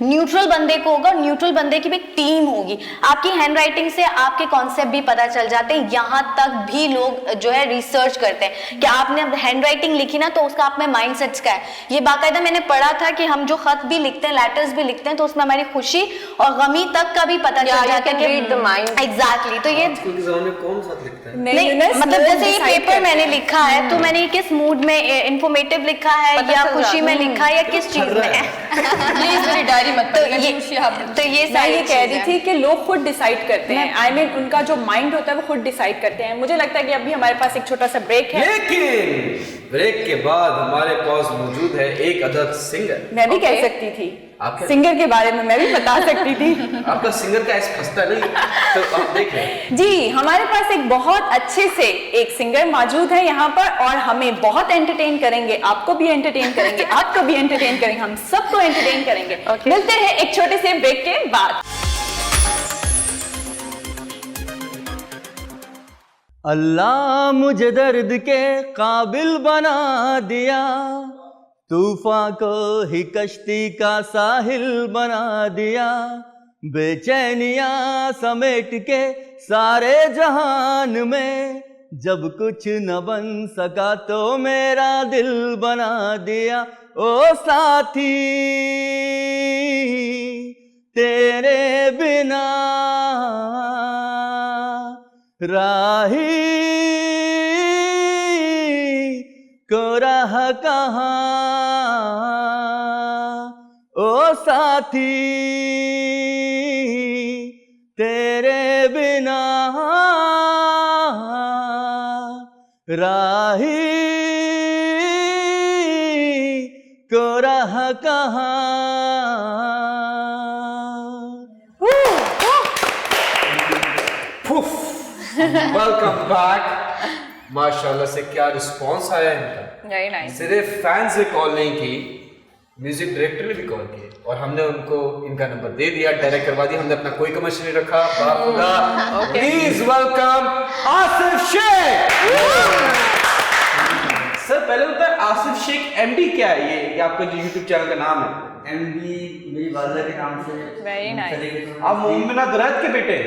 न्यूट्रल बंदे को होगा। न्यूट्रल बंदे की भी एक टीम होगी। आपकी हैंड राइटिंग से आपके कॉन्सेप्ट भी पता चल जाते हैं। यहाँ तक भी लोग जो है रिसर्च करते हैं कि आपने हैंड राइटिंग लिखी ना तो उसका आप में माइंड सेट्स का है। ये बाकायदा मैंने पढ़ा था कि हम जो खत भी लिखते हैं, लेटर्स भी लिखते हैं, तो उसमें हमारी खुशी और गमी तक का भी पता चल जाता है कि read the mind. एग्जैक्टली। तो ये आजकल के ज़माने में कौन साथ लिखता है? नहीं मतलब जैसे ये पेपर मैंने लिखा है तो मैंने किस मूड में इंफॉर्मेटिव लिखा है पता या चल खुशी जाता में लिखा है या किस चीज में है। प्लीज मेरी डायरी मत तो पढ़िएगा, ये खुशी आप तो ये मैं सारी ये कह रही चीजें। थी कि लोग खुद डिसाइड करते हैं। आई मीन उनका जो माइंड होता है वो खुद डिसाइड करते हैं। मुझे लगता है कि अभी हमारे पास एक छोटा सा ब्रेक है। लेकिन ब्रेक के बाद हमारे पास मौजूद है एक अदद सिंगर। मैं भी कह सकती थी आपके- सिंगर के बारे में, मैं भी बता सकती थी। आपका सिंगर का ऐसा फंसता नहीं, तो आप देख लें। जी, हमारे पास एक बहुत अच्छे से एक सिंगर मौजूद है यहाँ पर और हमें बहुत एंटरटेन करेंगे। आपको भी एंटरटेन करेंगे, आपको भी एंटरटेन करेंगे, हम सबको एंटरटेन करेंगे। मिलते हैं एक छोटे से ब्रेक के बाद। अल्लाह मुझे दर्द के काबिल बना दिया, तूफान को ही कश्ती का साहिल बना दिया, बेचैनियां समेट के सारे जहान में, जब कुछ न बन सका तो मेरा दिल बना दिया। ओ साथी तेरे बिना राही को राह कहाँ, ओ साथी तेरे बिना राही को राह कहाँ। Welcome back. माशाल्लाह से क्या रिस्पांस आया है इनका। Very nice. सिर्फ फैंस ने कॉल नहीं की, म्यूजिक डायरेक्टर ने भी कॉल किए और हमने उनको इनका नंबर दे दिया, डायरेक्ट करवा दिया। हमने अपना कोई कमर्शियल नहीं रखा। बाखुदा please welcome Asif Sheikh. Sir पहले बता, आसिफ शेख एमडी क्या है? ये आपका जो यूट्यूब चैनल का नाम है? एमडी मेरी वालदा के नाम से। Very nice. आप मोमिना दुरैत के बेटे?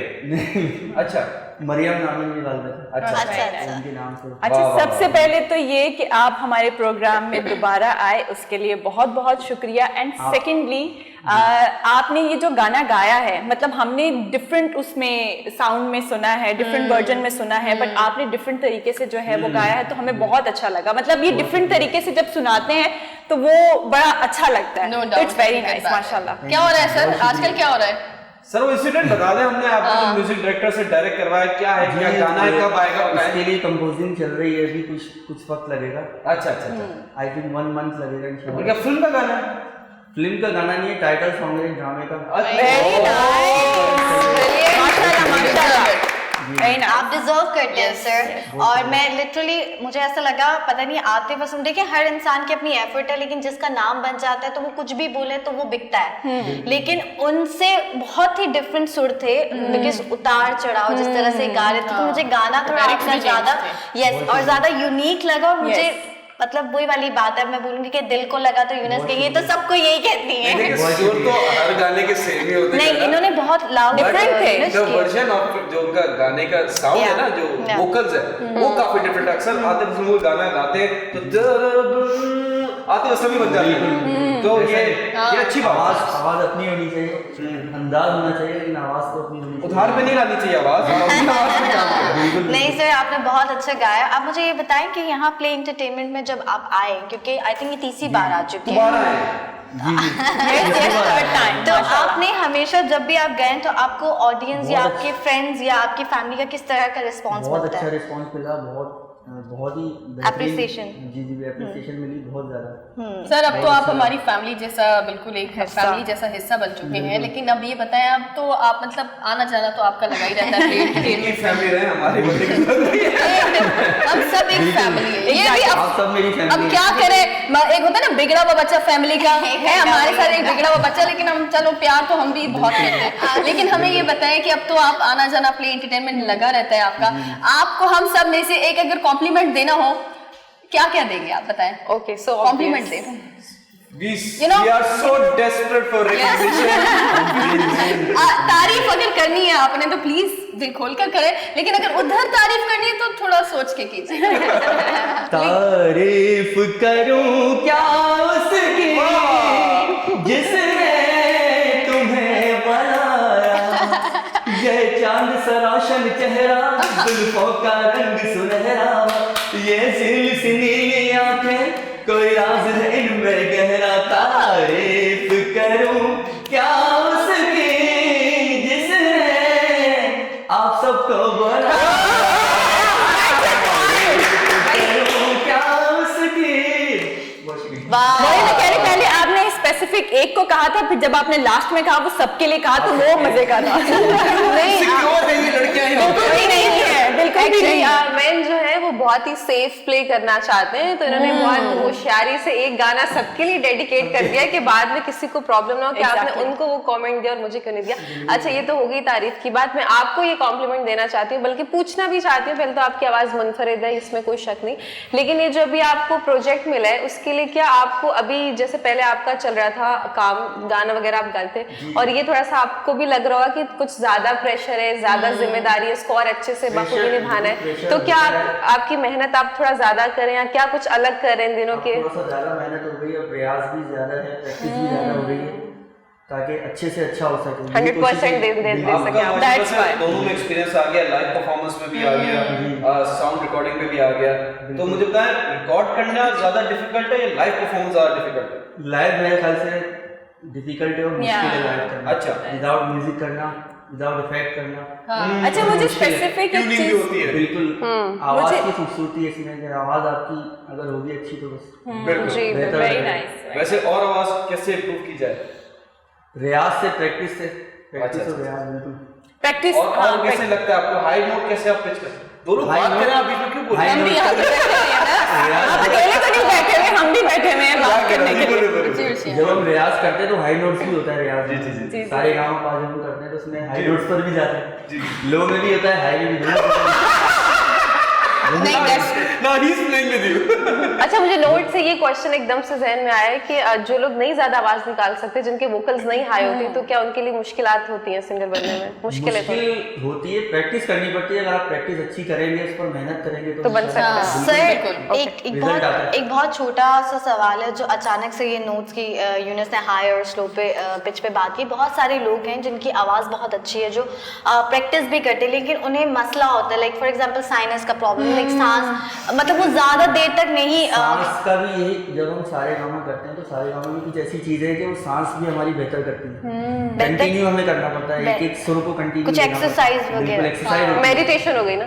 अच्छा, मरियम नाम है मेरी वालदा का। अच्छा अच्छा उनके नाम से। अच्छा, वाह, वाह, सबसे वाह। पहले तो ये कि आप हमारे प्रोग्राम में दोबारा आए उसके लिए बहुत बहुत शुक्रिया। एंड सेकेंडली आपने ये जो गाना गाया है, मतलब हमने डिफरेंट उसमें साउंड में सुना है, डिफरेंट वर्जन में सुना है, बट आपने डिफरेंट तरीके से जो है वो गाया है, तो हमें बहुत अच्छा लगा। मतलब ये डिफरेंट तरीके से जब सुनाते हैं तो वो बड़ा अच्छा लगता है। No it's doubt, very nice, माशाल्लाह। क्या हो रहा है सर आजकल, क्या हो रहा है? सर वो इंसिडेंट बता दें, हमने आपको जो म्यूजिक डायरेक्टर से डायरेक्ट करवाया, क्या है, क्या गाना है, कब आएगा बताएं। इसके लिए कंपोजिंग चल रही है, अभी कुछ वक्त लगेगा। अच्छा अच्छा अच्छा। आई थिंक 1 मंथ लगेगा और इंशाल्लाह। क्या फिल्म का गाना है? फिल्म का गाना नहीं है, टाइटल सॉन्ग है ड्रामे का। वेरी नाइस, माशाल्लाह माशाल्लाह। Very nice. आप डिजर्व करते हैं सर। और मैं लिटरली, मुझे ऐसा लगा, पता नहीं आते बस हम देखिए, हर इंसान की अपनी एफर्ट है, लेकिन जिसका नाम बन जाता है तो वो कुछ भी बोले तो वो बिकता है। लेकिन उनसे बहुत ही डिफरेंट सुर थे, बिकॉज उतार चढ़ाव जिस तरह से गा रहे थे, तो मुझे गाना थोड़ा Lyrics आपका भी ज्यादा changed यस और ज्यादा यूनिक लगा। और मुझे Yes. मतलब वही वाली बात है, मैं बोलूंगी कि दिल को लगा तो यूनिस के, ये तो सबको यही कहती है। देखिए सुर तो हर गाने के सेम ही होते नहीं, हैं ना। इन्होंने बहुत लाउड Different थे। जो वर्जन ऑफ जो उनका गाने का साउंड है ना, जो Yeah. वोकल्स है वो काफी डिफरेंट है। अक्सर आतिफ असलम वो गाना गाते हैं तो आतिफ असलम ही बन जाते हैं। तो ये अच्छी बात है। आवाज अपनी होनी चाहिए, अंदाज होना चाहिए, लेकिन आवाज तो अपनी होनी चाहिए। उधार पे नहीं लानी चाहिए आवाज, अपनी आवाज में काम करें। नहीं सर, आपने बहुत अच्छा गाया। आप मुझे ये बताएं कि यहाँ प्ले एंटरटेनमेंट में जब आप आए, क्योंकि आई थिंक ये तीसरी बार आ चुकी है, दोबारा है। Third time, तो माशाल्लाह। आपने हमेशा जब भी आप गए तो आपको ऑडियंस या बहुत आपके फ्रेंड्स या आपकी फैमिली का किस तरह का रिस्पॉन्स बहुत मिलता अच्छा है? रिस्पॉन्स मिला, बहुत बहुत ही Appreciation. जी एप्रिसिएशन मिली बहुत ज़्यादा। सर अब तो आप हमारी फैमिली जैसा बिल्कुल एक फैमिली जैसा हिस्सा बन चुके हैं, लेकिन अब ये बताएं, अब तो आप मतलब आना जाना तो आपका लगा ही रहता है एक फैमिली रहे हमारी बोलने की जरूरत नहीं है। हम सब एक फैमिली है, ये भी आप सब मेरी अब फैमिली। क्या करें, एक होता है ना बिगड़ा हुआ बच्चा फैमिली का है, हमारे साथ एक बिगड़ा हुआ बच्चा, लेकिन हम चलो प्यार तो हम भी बहुत करते हैं। लेकिन हमें ये बताएं कि अब तो आप आना जाना प्ले एंटरटेनमेंट लगा रहता है आपका, आपको हम सब में से एक अगर कॉम्प्लीमेंट देना हो क्या क्या देंगे आप बताएं? ओके सो कॉम्प्लीमेंट दे We You know- are so desperate for recognition. तारीफ अगर करनी है आपने तो प्लीज दिल खोल कर करें, लेकिन अगर उधर तारीफ करनी है तो थोड़ा सोच के कीजिए। तारीफ करूं क्या उसकी जिसने तुम्हें बनाया, ये चांद सा रोशन चेहरा, जुल्फों का रंग सुनहरा, ये सिलसिली नीली आंखें, कोई राज है इनमें गहरा। तारीफ करूं क्या उसकी जिसने आप सबको बनाया, करूं क्या उसकी। वही मैं कह रही, पहले आपने स्पेसिफिक एक को कहा था, फिर जब आपने लास्ट में कहा वो सबके लिए कहा तो वो मजे का था। नहीं Secure है ये लड़कियां यहाँ पे। बिल्कुल भी नहीं है, बिल्कुल भी नहीं। मेन जो है वो बहुत ही सेफ प्ले करना चाहते हैं, तो इन्होंने बहुत होशियारी से एक गाना सबके लिए डेडिकेट कर दिया कि बाद में किसी को प्रॉब्लम ना हो कि आपने उनको वो कमेंट दिया और मुझे क्यों नहीं दिया। अच्छा ये तो हो गई तारीफ की बात, मैं आपको ये कॉम्प्लीमेंट देना चाहती हूँ, बल्कि पूछना भी चाहती हूँ। पहले तो आपकी आवाज मुनफरिद है, इसमें कोई शक नहीं, लेकिन ये जो अभी आपको प्रोजेक्ट मिला है उसके लिए क्या आपको अभी, जैसे पहले आपका चल रहा था काम, गाना वगैरह आप गाते, और ये थोड़ा सा आपको भी लग रहा होगा कि कुछ ज्यादा प्रेशर है, ज्यादा जिम्मेदारी है, इसको और अच्छे से बखूबी निभाना है, तो क्या आपकी मेहनत आप थोड़ा ज्यादा करें या क्या कुछ अलग करें इन दिनों के? थोड़ा सा ज्यादा मेहनत हो गई और प्रयास भी ज्यादा है, प्रैक्टिस भी ज्यादा हो रही है ताकि अच्छे से अच्छा हो सके। 100% दे सके आप। That's why. दोनों में एक्सपीरियंस आ गया, लाइव परफॉर्मेंस में भी आ गया, साउंड रिकॉर्डिंग में भी आ गया, तो मुझे बताएं रिकॉर्ड करना ज्यादा डिफिकल्ट है या लाइव परफॉर्मेंस ज्यादा डिफिकल्ट है? लाइव मेरे ख्याल से डिफिकल्ट है और मुश्किल है लाइव करना। अच्छा। विदाउट म्यूजिक करना, विदाउट इफेक्ट करना। अच्छा मुझे स्पेसिफिक एक ट्यूनिंग भी चीज, होती है। बिल्कुल आवाज की खूबसूरती है इसमें, अगर आवाज आपकी अगर होगी अच्छी तो बस बिल्कुल। जी बेहतर वेरी है। नाइस। वैसे और आवाज कैसे इम्प्रूव की जाए? रियाज से, प्रैक्टिस से, प्रैक्टिस अच्छा, और रियाज बिल्कुल। प्रैक्टिस और कैसे लगता है आपको हाई नोट कैसे आप पिच करते हैं? दोनों High बात note- करें, आप बीच में क्यों बोल रहे high हैं? हम भी यहाँ पे बैठे हुए हैं ना, आप अकेले तो नहीं बैठे हुए, हम भी बैठे हुए हैं बात करने के लिए। जब हम रियाज करते हैं तो हाई नोट्स भी होता है रियाज में। जी। सारे गाँव पास जब हम करते हैं तो उसमें हाई नोट्स पर भी जाते हैं, लो में भी होता है, हाई में भी दोनों। नहीं that's- ना ही प्लेइंग विद यू। अच्छा मुझे नोट से ये क्वेश्चन एकदम से जहन में आया है कि जो लोग नहीं ज्यादा आवाज निकाल सकते, जिनके वोकल्स नहीं हाई होती, तो क्या उनके लिए मुश्किलात होती हैं सिंगर बनने में? मुश्किल है थोड़ी? मुश्किल होती है, प्रैक्टिस करनी पड़ती है। अगर आप प्रैक्टिस अच्छी करेंगे, उस पर मेहनत करेंगे तो बन सकता है। सर Result आता है। एक बहुत छोटा सा सवाल है, जो अचानक से ये नोट्स की यूनिस ने हाई और स्लो पे पिच पे बात की। बहुत सारे लोग हैं जिनकी आवाज़ बहुत अच्छी है, जो प्रैक्टिस भी करते हैं, लेकिन उन्हें मसला होता है, लाइक फॉर एग्जांपल साइनस का प्रॉब्लम, लाइक सांस, मतलब वो ज़्यादा देर तक नहीं सांस का भी यही, जब हम सारे गामा करते हैं तो सारे गामा में कुछ ऐसी चीजें हैं कि वो सांस भी हमारी बेहतर करती है। कंटिन्यू हमें करना पड़ता है, एक एक सुर को कंटिन्यू कुछ exercise वगैरह। एक्सरसाइज मेडिटेशन हो गई ना?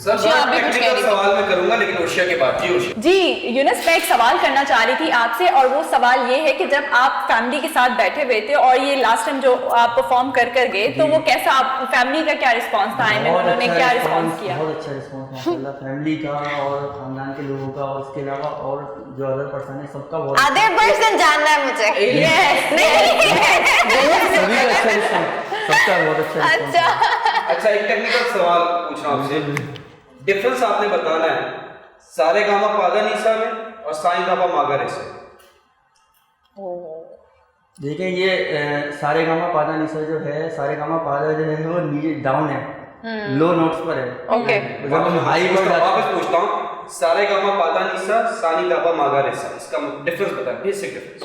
सर जी, आप भी कुछ कह टेक्निकल रही थी। सवाल मैं करूंगा, लेकिन ओशिया के बाद जी ओशिया। जी यूनिस, मैं एक सवाल करना चाह रही थी आपसे, और वो सवाल ये है कि जब आप फैमिली के साथ बैठे हुए थे और ये लास्ट टाइम जो आप परफॉर्म कर गए, तो वो कैसा, आप फैमिली का क्या रिस्पांस था? आई मीन उन्होंने क्या रिस्पांस किया? बहुत अच्छा रिस्पांस माशाल्लाह, फैमिली का और खानदान के लोगों का, और उसके अलावा और जो अदर पर्सन है सबका बहुत अदर पर्सन जानना है मुझे। सभी का अच्छा रिस्पांस, सबका बहुत अच्छा रिस्पांस। अच्छा एक टेक्निकल सवाल पूछना आपसे, डिफरेंस आपने बताना है सारे गामा पादा निसा में और साईं गामा मागा रे से। देखिए ये सारे गामा पादा निसा जो है, सारे गामा पादा जो है वो नीचे डाउन है, लो नोट्स पर है। ओके जब हम हाई पर जाते वापस पूछता हूँ, सारे गामा पादा निसा सानी गामा मागा रे सा, इसका डिफरेंस बताएं, बेसिक डिफरेंस।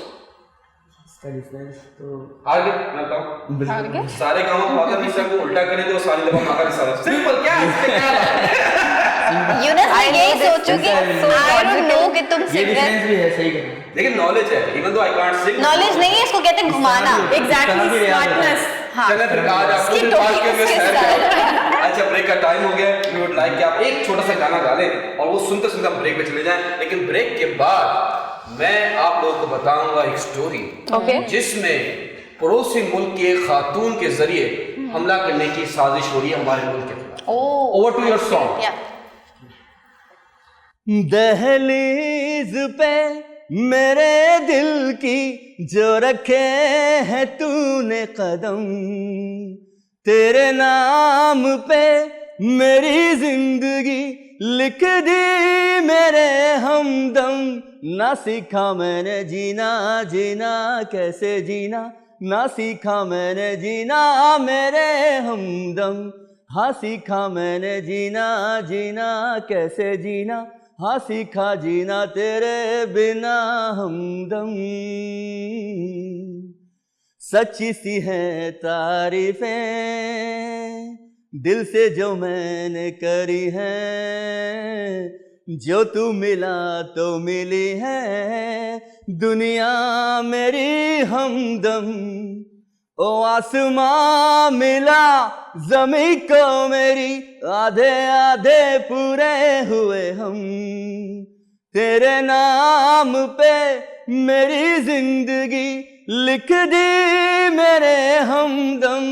इसका डिफरेंस तो आगे मैं बताऊँ, बिल्कुल सारे गामा पादा निसा को उल्टा करें तो सानी गामा मागा रे सा, सिंपल क्या है इसमें क्या है? यूनिस मैं यही सोचूं कि आई डोंट नो कि तुम ये सिंगर, डिफरेंस भी है, सही करें। लेकिन नॉलेज है, even though I can't Singh. Knowledge नहीं है, इसको कहते हैं घुमाना। Exactly, smartness. चले फिर आज आपको Skip दिल हो बात गई, के मैं skip सैर कर। करूं। अच्छा ब्रेक का टाइम हो गया, वी वुड लाइक कि आप एक छोटा सा गाना गा लें और वो सुनते सुनते हम ब्रेक पे चले जाएं। लेकिन ब्रेक के बाद मैं आप लोगों को बताऊंगा एक स्टोरी जिसमें पड़ोसी मुल्क की एक खातून के जरिए हमला करने की साजिश हो रही है हमारे मुल्क के खिलाफ। Over to your song. दहलीज पे मेरे दिल की जो रखे है तूने कदम, तेरे नाम पे मेरी जिंदगी लिख दी मेरे हमदम। ना सीखा मैंने जीना जीना कैसे जीना, ना सीखा मैंने जीना मेरे हमदम। हाँ सीखा मैंने जीना जीना कैसे जीना, हाँ सीखा जीना तेरे बिना हमदम। सच्ची सी है तारीफें दिल से जो मैंने करी है, जो तू मिला तो मिली है दुनिया मेरी हमदम। ओ आसमां मिला ज़मीं को मेरी, आधे आधे पूरे हुए हम। तेरे नाम पे मेरी जिंदगी लिख दी मेरे हमदम।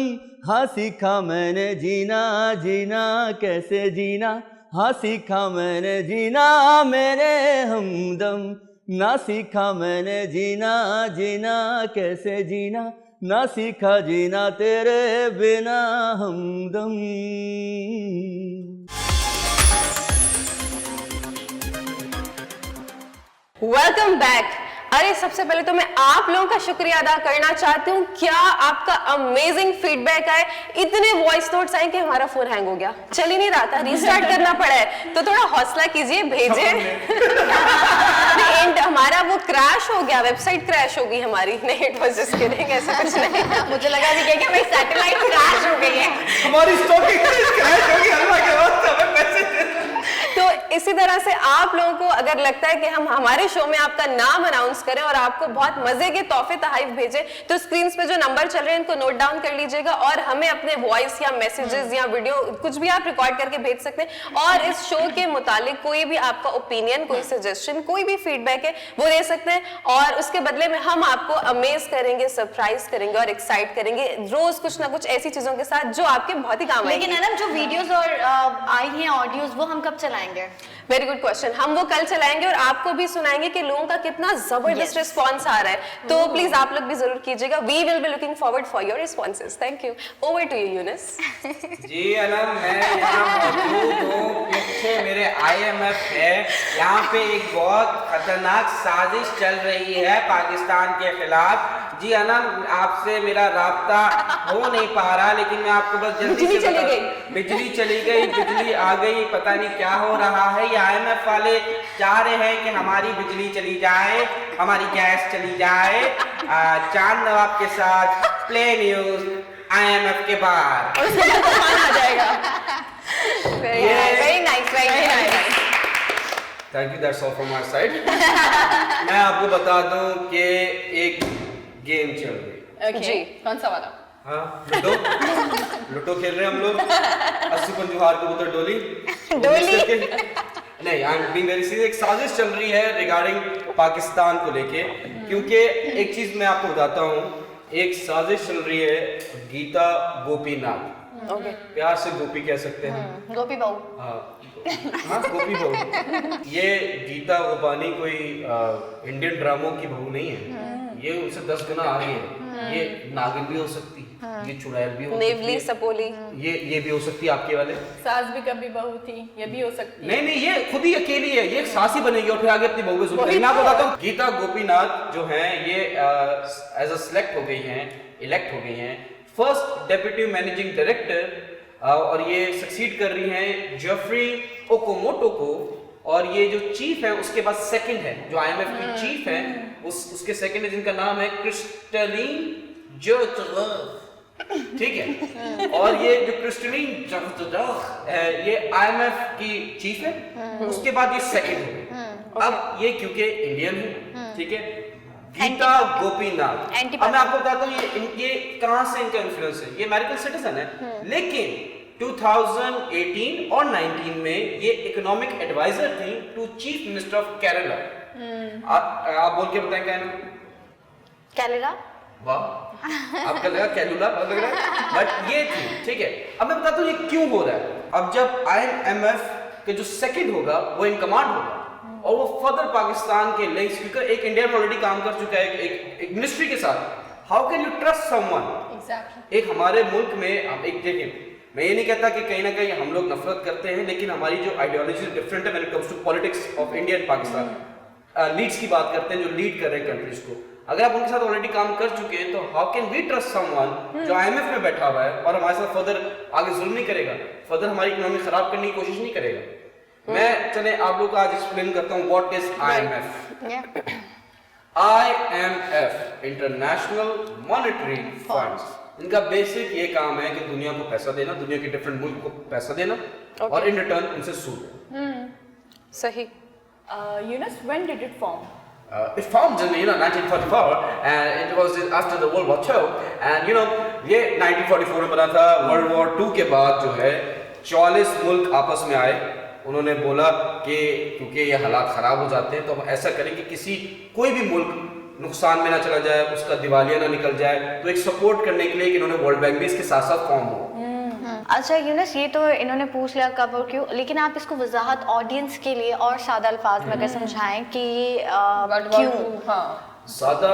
हाँ सीखा मैंने जीना जीना कैसे जीना, हाँ सीखा मैंने जीना मेरे हमदम। ना सीखा मैंने जीना जीना कैसे जीना, ना सीखा जीना तेरे बिना हमदम। Welcome back. अरे सबसे पहले तो मैं आप लोगों का शुक्रिया अदा करना चाहती हूँ। क्या आपका अमेजिंग फीडबैक आए, इतने वॉइस नोट्स आए कि हमारा फोन हैंग हो गया, चल ही नहीं रहा था, रीस्टार्ट करना पड़ा है। तो थोड़ा हौसला कीजिए, भेजे। एंड हमारा वो क्रैश हो गया, वेबसाइट क्रैश हो गई हमारी। नहीं, इट वाज जस्ट किडिंग, ऐसा कुछ नहीं। मुझे लगा कि क्या हमारी सैटेलाइट क्रैश हो गई है, हमारी स्टॉकिंग क्रैश हो गई, अल्लाह के वास्ते हमें पैसे। तो इसी तरह से आप लोगों को अगर लगता है कि हम हमारे शो में आपका नाम अनाउंस करें और आपको बहुत मजे के तोहफे तहरीफ भेजें, तो स्क्रीन पे जो नंबर चल रहे हैं इनको नोट डाउन कर लीजिएगा और हमें अपने वॉइस या मैसेजेस या वीडियो कुछ भी आप रिकॉर्ड करके भेज सकते हैं। और इस शो के मुतालिक कोई भी आपका ओपिनियन, कोई सजेशन, कोई भी फीडबैक है वो दे सकते हैं और उसके बदले में हम आपको अमेज करेंगे, सरप्राइज करेंगे और एक्साइट करेंगे रोज कुछ ना कुछ ऐसी चीजों के साथ जो आपके बहुत ही काम आएंगे। लेकिन जो वीडियोस और आई हैं ऑडियोज, वो हम कब चलाएंगे? Very good question. हम वो कल चलाएंगे और आपको भी सुनाएंगे कि लोगों का कितना जबरदस्त रिस्पॉन्स आ रहा है। तो प्लीज आप लोग भी जरूर कीजिएगा। We will be looking forward for your responses. Thank you. Over to you Younis. जी अनम, मैं यहाँ मौजूद हूँ, पीछे मेरे IMF है। यहाँ पे एक बहुत खतरनाक साजिश चल रही है पाकिस्तान के खिलाफ। जी अनम, आपसे मेरा राब्ता हो नहीं पा रहा, लेकिन मैं आपको बस जल्दी से चली गई, बिजली चली गई, बिजली आ गई, पता नहीं क्या हो रहा है। ये IMF वाले चाह रहे हैं कि हमारी बिजली चली जाए, हमारी गैस चली जाए। चांद नवाब के साथ प्ले न्यूज IMF के बाहर। और उसके बाद तूफान आ जाएगा। Very nice, very nice. Thank you, that's all from my side. मैं आपको बता दूं कि एक गेम चल रही है। जी, कौन सा वाला? हाँ, लूडो खेल रहे हैं हम लोग। 80 पंजुहार कबूतर डोली नहीं, I am being very serious. एक साजिश चल रही है रिगार्डिंग पाकिस्तान को लेके, क्योंकि एक चीज मैं आपको बताता हूँ। एक साजिश चल रही है गीता गोपीनाथ। प्यार से गोपी कह सकते हैं, गोपी बहू। हाँ गोपी बहू। ये गीता गोपानी कोई इंडियन ड्रामों की बहू नहीं है, ये उससे 10 गुना आगे है। ये नागिन भी हो सकती है, ये चुड़ैल भी हो सकती है, नेवली सपोली, ये भी हो सकती है आपके वाले। सास भी कभी बहू थी, ये भी हो सकती है। नहीं, ये खुद ही अकेली है, ये एक सास ही बनेगी और फिर आगे अपनी बहू को जुल्म करेगी। मैं आपको बताता हूँ, गीता गोपीनाथ जो हैं ये एज अ सिलेक्ट हो गई हैं, इलेक्ट हो गई हैं फर्स्ट डेप्यूटी मैनेजिंग डायरेक्टर, और ये सक्सीड कर रही हैं जेफरी ओकोमोटो को। और ये जो चीफ है उसके बाद सेकंड है, जो IMF की चीफ है उसके सेकंड है, जिनका नाम है क्रिस्टलीन जोतगफ। ठीक है, और ये जो क्रिस्टलीन जोतगफ है ये IMF की चीफ है, उसके बाद ये सेकंड है। अब ये क्योंकि इंडियन है, ठीक है, गीता गोपीनाथ। अब मैं आपको बताता हूँ ये कहाँ से इनका इन्फ्लुएंस है। ये अमेरिकन सिटीजन है, लेकिन 2018 और 19 में ये इकोनॉमिक एडवाइजर थी to chief minister of Kerala. आप बोल के बताएं क्या है नाम? कैलेरा। वाह, आपका लगा कैलुला लग रहा है, बट ये थी, ठीक है। अब मैं बताता हूँ ये क्यों हो रहा है। अब जब IMF के जो सेकंड होगा वो इन कमांड होगा और वो फर्दर पाकिस्तान के लिंक्स, क्योंकि एक इंडिया में ऑलरेडी काम कर चुका है एक मिनिस्ट्री के साथ। How can you trust someone? Exactly. एक हमारे मुल्क में आप एक देखिए, मैं ये नहीं कहता कि कहीं ना कहीं हम लोग नफरत करते हैं, लेकिन हमारी जो आइडियोलॉजी डिफरेंट है when it comes to politics of India and Pakistan. Leads की बात करते हैं जो लीड कर रहे हैं कंट्रीज को। अगर आप उनके साथ ऑलरेडी काम कर चुके हैं तो how can we trust someone जो IMF में बैठा हुआ है और हमारे साथ फर्दर आगे जुल्म नहीं करेगा, फर्दर हमारी इकोनॉमी खराब करने की कोशिश नहीं करेगा। मैं चले आप लोग को आज एक्सप्लेन करता हूँ what is IMF। IMF international monetary funds, इनका बेसिक ये काम है कि दुनिया को पैसा देना, दुनिया के डिफरेंट मुल्क को पैसा देना और इन रिटर्न उनसे सूद। सही। Yunus, when did it form? It formed in 1944 and it was after the World War II and ये 1944 में बना था। World War II के बाद जो है 44 मुल्क आपस में आए, उन्होंने बोला कि क्योंकि ये हालात ख़राब हो जाते हैं तो हम ऐसा करें कि कोई भी मुल्क नुकसान में ना चला जाए, उसका दिवालिया ना निकल जाए, तो एक सपोर्ट करने के लिए कि इन्होंने वर्ल्ड बैंक भी इसके साथ साथ फॉर्म हो। अच्छा यूनुस, ये तो इन्होंने पूछ लिया कब और क्यों, लेकिन आप इसको वजाहत ऑडियंस के लिए और सादा अल्फाज में अगर समझाएं कि ये क्यों। हाँ, सादा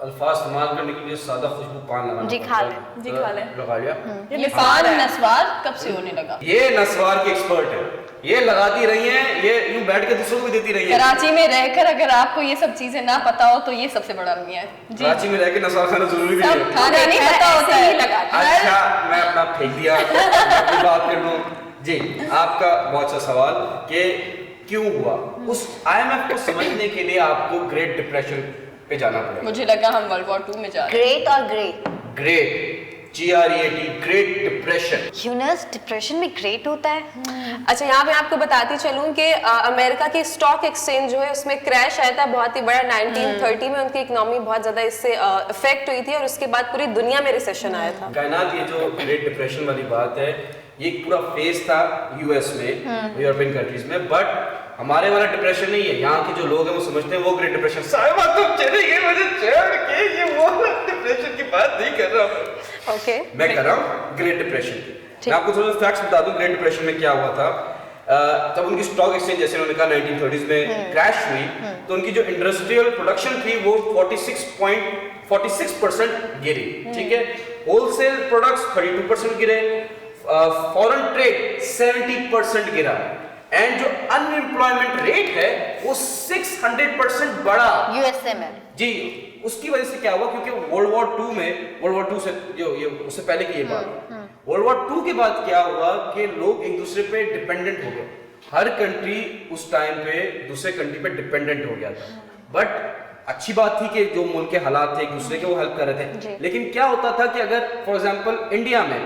अल्फाज इस्तेमाल करने के लिए सादा खुशबू पान लगाना। जी खा लें, जी खा लें। लगा लिया। ये पान नस्वार कब से होने लगा? ये नस्वार की एक्सपर्ट है, ये लगाती रही हैं, ये यूं बैठ के दूसरों को भी देती रही है। कराची में रहकर अगर आपको ये सब चीजें ना पता हो तो ये सबसे बड़ा अलमिया है जी। कराची में रह के नस्वार खाना जरूरी भी सब है। खाना नहीं पता होता है। अच्छा, मैं अपना फेंक दिया, मैं अपनी बात कर लूं। जी, आपका बहुत अच्छा सवाल कि क्यों हुआ। उस IMF को समझने के लिए आपको ग्रेट डिप्रेशन पे जाना पड़ेगा। मुझे लगा हम वर्ल्ड वॉर 2 में जा रहे हैं। ग्रेट और great. Great, GREAT, great depression. Yunus, depression में ग्रेट होता है? अच्छा, यहाँ पे आपको बताती चलूँ कि अमेरिका की स्टॉक एक्सचेंज जो है उसमें क्रैश आया था बहुत ही बड़ा 1930 में। उनकी इकोनॉमी बहुत ज्यादा इससे इफेक्ट हुई थी और उसके बाद पूरी दुनिया में रिसेशन आया था। कायनात, ये जो ग्रेट डिप्रेशन वाली बात है, ये एक पूरा फेज था US में, यूरोपियन कंट्रीज में, बट हमारे वाला डिप्रेशन नहीं है। यहाँ के जो लोग हैं वो समझते हैं वो ग्रेट डिप्रेशन। साहिबा तुम चले गए मुझे छोड़ के, ये वो डिप्रेशन की बात नहीं कर रहा हूँ। ओके, मैं कर रहा हूँ ग्रेट डिप्रेशन की। मैं आपको थोड़ा फैक्ट्स बता दूं ग्रेट डिप्रेशन में क्या हुआ था। तब उनकी स्टॉक एक्सचेंज, जैसे उन्होंने कहा 1930s में क्रैश हुई, तो उनकी जो इंडस्ट्रियल प्रोडक्शन थी वो 46% गिरी, ठीक है। होलसेल प्रोडक्ट्स 32% गिरे, फॉरेन ट्रेड 70% गिरा, एंड जो अनएम्प्लॉयमेंट रेट है वो 600% बढ़ा USA में। जी। उसकी वजह से क्या हुआ, क्योंकि वर्ल्ड वॉर 2 में, वर्ल्ड वॉर 2 से जो ये उससे पहले की ये बात, वर्ल्ड वॉर 2 के बाद क्या हुआ कि लोग एक दूसरे पे डिपेंडेंट हो गए। हर कंट्री उस टाइम पे दूसरे कंट्री पे डिपेंडेंट हो गया था। बट अच्छी बात थी कि जो मुल्क के हालात थे एक दूसरे के वो हेल्प कर रहे थे, लेकिन क्या होता था कि अगर फॉर एग्जांपल इंडिया में,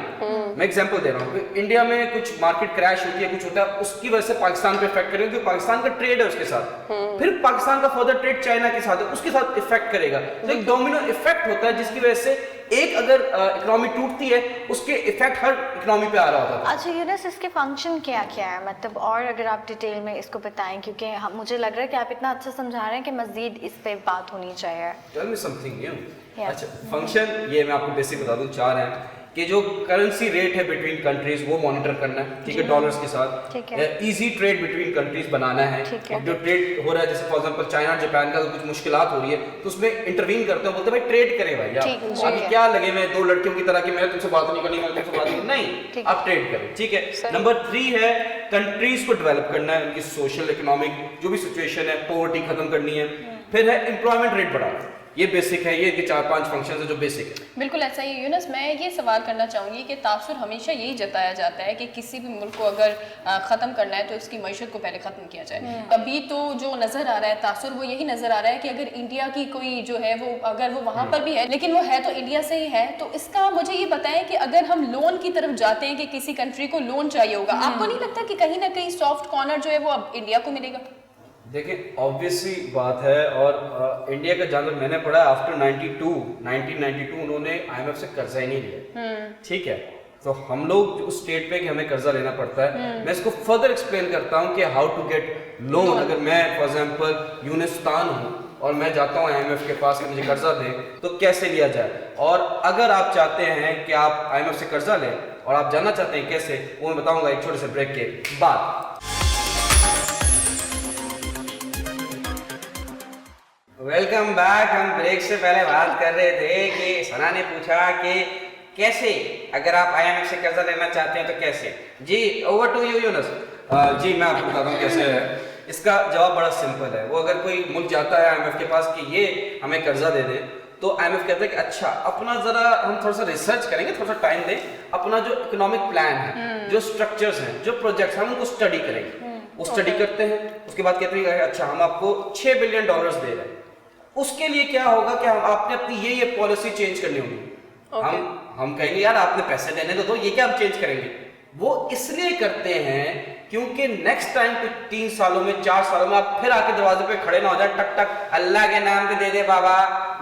मैं एग्जांपल दे रहा हूँ, इंडिया में कुछ मार्केट क्रैश होती है, कुछ होता है, उसकी वजह से पाकिस्तान पे इफेक्ट करेगा क्योंकि पाकिस्तान का ट्रेड है उसके साथ, फिर पाकिस्तान का फर्दर ट्रेड चाइना के साथ है, उसके साथ इफेक्ट करेगा। तो एक डोमिनो इफेक्ट होता है जिसकी वजह से एक अगर इकोनॉमी टूटती है उसके इफेक्ट हर इकोनॉमी पे आ रहा होता है। अच्छा यूनुस, इसके फंक्शन क्या क्या है, मतलब और अगर आप डिटेल में इसको बताएं, क्योंकि मुझे लग रहा है कि आप इतना अच्छा समझा रहे हैं कि मजीद इस पे बात होनी चाहिए। Tell me something new. Yeah. अच्छा, फंक्शन ये मैं आपको बेसिक बता दूं, 4 हैं कि जो करेंसी रेट है बिटवीन कंट्रीज वो मॉनिटर करना है, ठीक है, डॉलर्स के साथ। ठीक है। इजी ट्रेड बिटवीन कंट्रीज बनाना है। ठीक है। अब जो ट्रेड हो रहा है, जैसे फॉर एग्जांपल चाइना जापान का कुछ मुश्किलात हो रही है तो उसमें इंटरवीन करते हैं, बोलते हैं भाई ट्रेड करें भाई, ठीक है। अभी क्या लगे मैं 2 लड़कियों की तरह कि मैं तुमसे बात नहीं करनी, मैं तुमसे बात नहीं, आप ट्रेड करें, ठीक है। नंबर 3 है कंट्रीज को डेवलप करना है, उनकी सोशल इकोनॉमिक जो भी सिचुएशन है, पॉवर्टी खत्म करनी है। फिर है एम्प्लॉयमेंट रेट बढ़ाना, ये बेसिक है, ये 4-5 फंक्शन है जो बेसिक है। बिल्कुल ऐसा ही यूनुस, मैं ये सवाल करना चाहूँगी कि तासुर हमेशा यही जताया जाता है कि किसी भी मुल्क को अगर ख़त्म करना है तो इसकी मईशत को पहले ख़त्म किया जाए। अभी तो जो नज़र आ रहा है तासुर, वो यही नज़र आ रहा है कि अगर इंडिया की कोई जो है वो अगर वो वहाँ पर भी है लेकिन वो है तो इंडिया से ही है, तो इसका मुझे ये बताएं कि अगर हम लोन की तरफ जाते हैं कि किसी कंट्री को लोन चाहिए होगा, आपको नहीं लगता कि कहीं ना कहीं सॉफ्ट कॉर्नर जो है वो अब इंडिया को मिलेगा? देखिए ऑब्वियसली बात है, और इंडिया का जहाँ तक मैंने पढ़ा आफ्टर 1992 उन्होंने IMF से कर्जा ही नहीं लिया, ठीक है। तो हम लोग जो स्टेट पे कि हमें कर्जा लेना पड़ता है, मैं इसको फर्दर एक्सप्लेन करता हूँ कि हाउ टू गेट लोन। अगर मैं फॉर एग्जांपल यूनिस्तान हूँ और मैं जाता हूँ IMF के पास कि मुझे कर्जा दे, तो कैसे लिया जाए। और अगर आप चाहते हैं कि आप IMF से कर्जा लें और आप जानना चाहते हैं कैसे, वो मैं बताऊंगा एक छोटे से ब्रेक के बाद। Welcome back. हम ब्रेक से पहले बात कर रहे थे कि सना ने पूछा कि कैसे अगर आप IMF से कर्जा लेना चाहते हैं तो कैसे। जी ओवर टू यू यूनुस। जी मैं आपको बताता हूँ कैसे है। इसका जवाब बड़ा सिंपल है। वो अगर कोई मुल्क जाता है IMF के पास कि ये हमें कर्जा दे दे, तो IMF कहता है कि अच्छा अपना जरा हम थोड़ा सा रिसर्च करेंगे, थोड़ा सा टाइम दें, अपना जो इकोनॉमिक प्लान है, जो स्ट्रक्चर्स हैं, जो प्रोजेक्ट्स हैं, हम उनको स्टडी करेंगे। वो स्टडी करते हैं, उसके बाद कहते हैं अच्छा हम आपको $6 बिलियन दे रहे हैं। उसके लिए क्या होगा कि हम आपने अपनी ये पॉलिसी चेंज करनी होगी। हम कहेंगे यार आपने पैसे देने तो ये क्या हम चेंज करेंगे। वो इसलिए करते हैं क्योंकि नेक्स्ट टाइम कुछ 3 सालों में 4 सालों में आप फिर आके दरवाजे पे खड़े ना हो जाए, टक टक अल्लाह के नाम पे दे दे बाबा,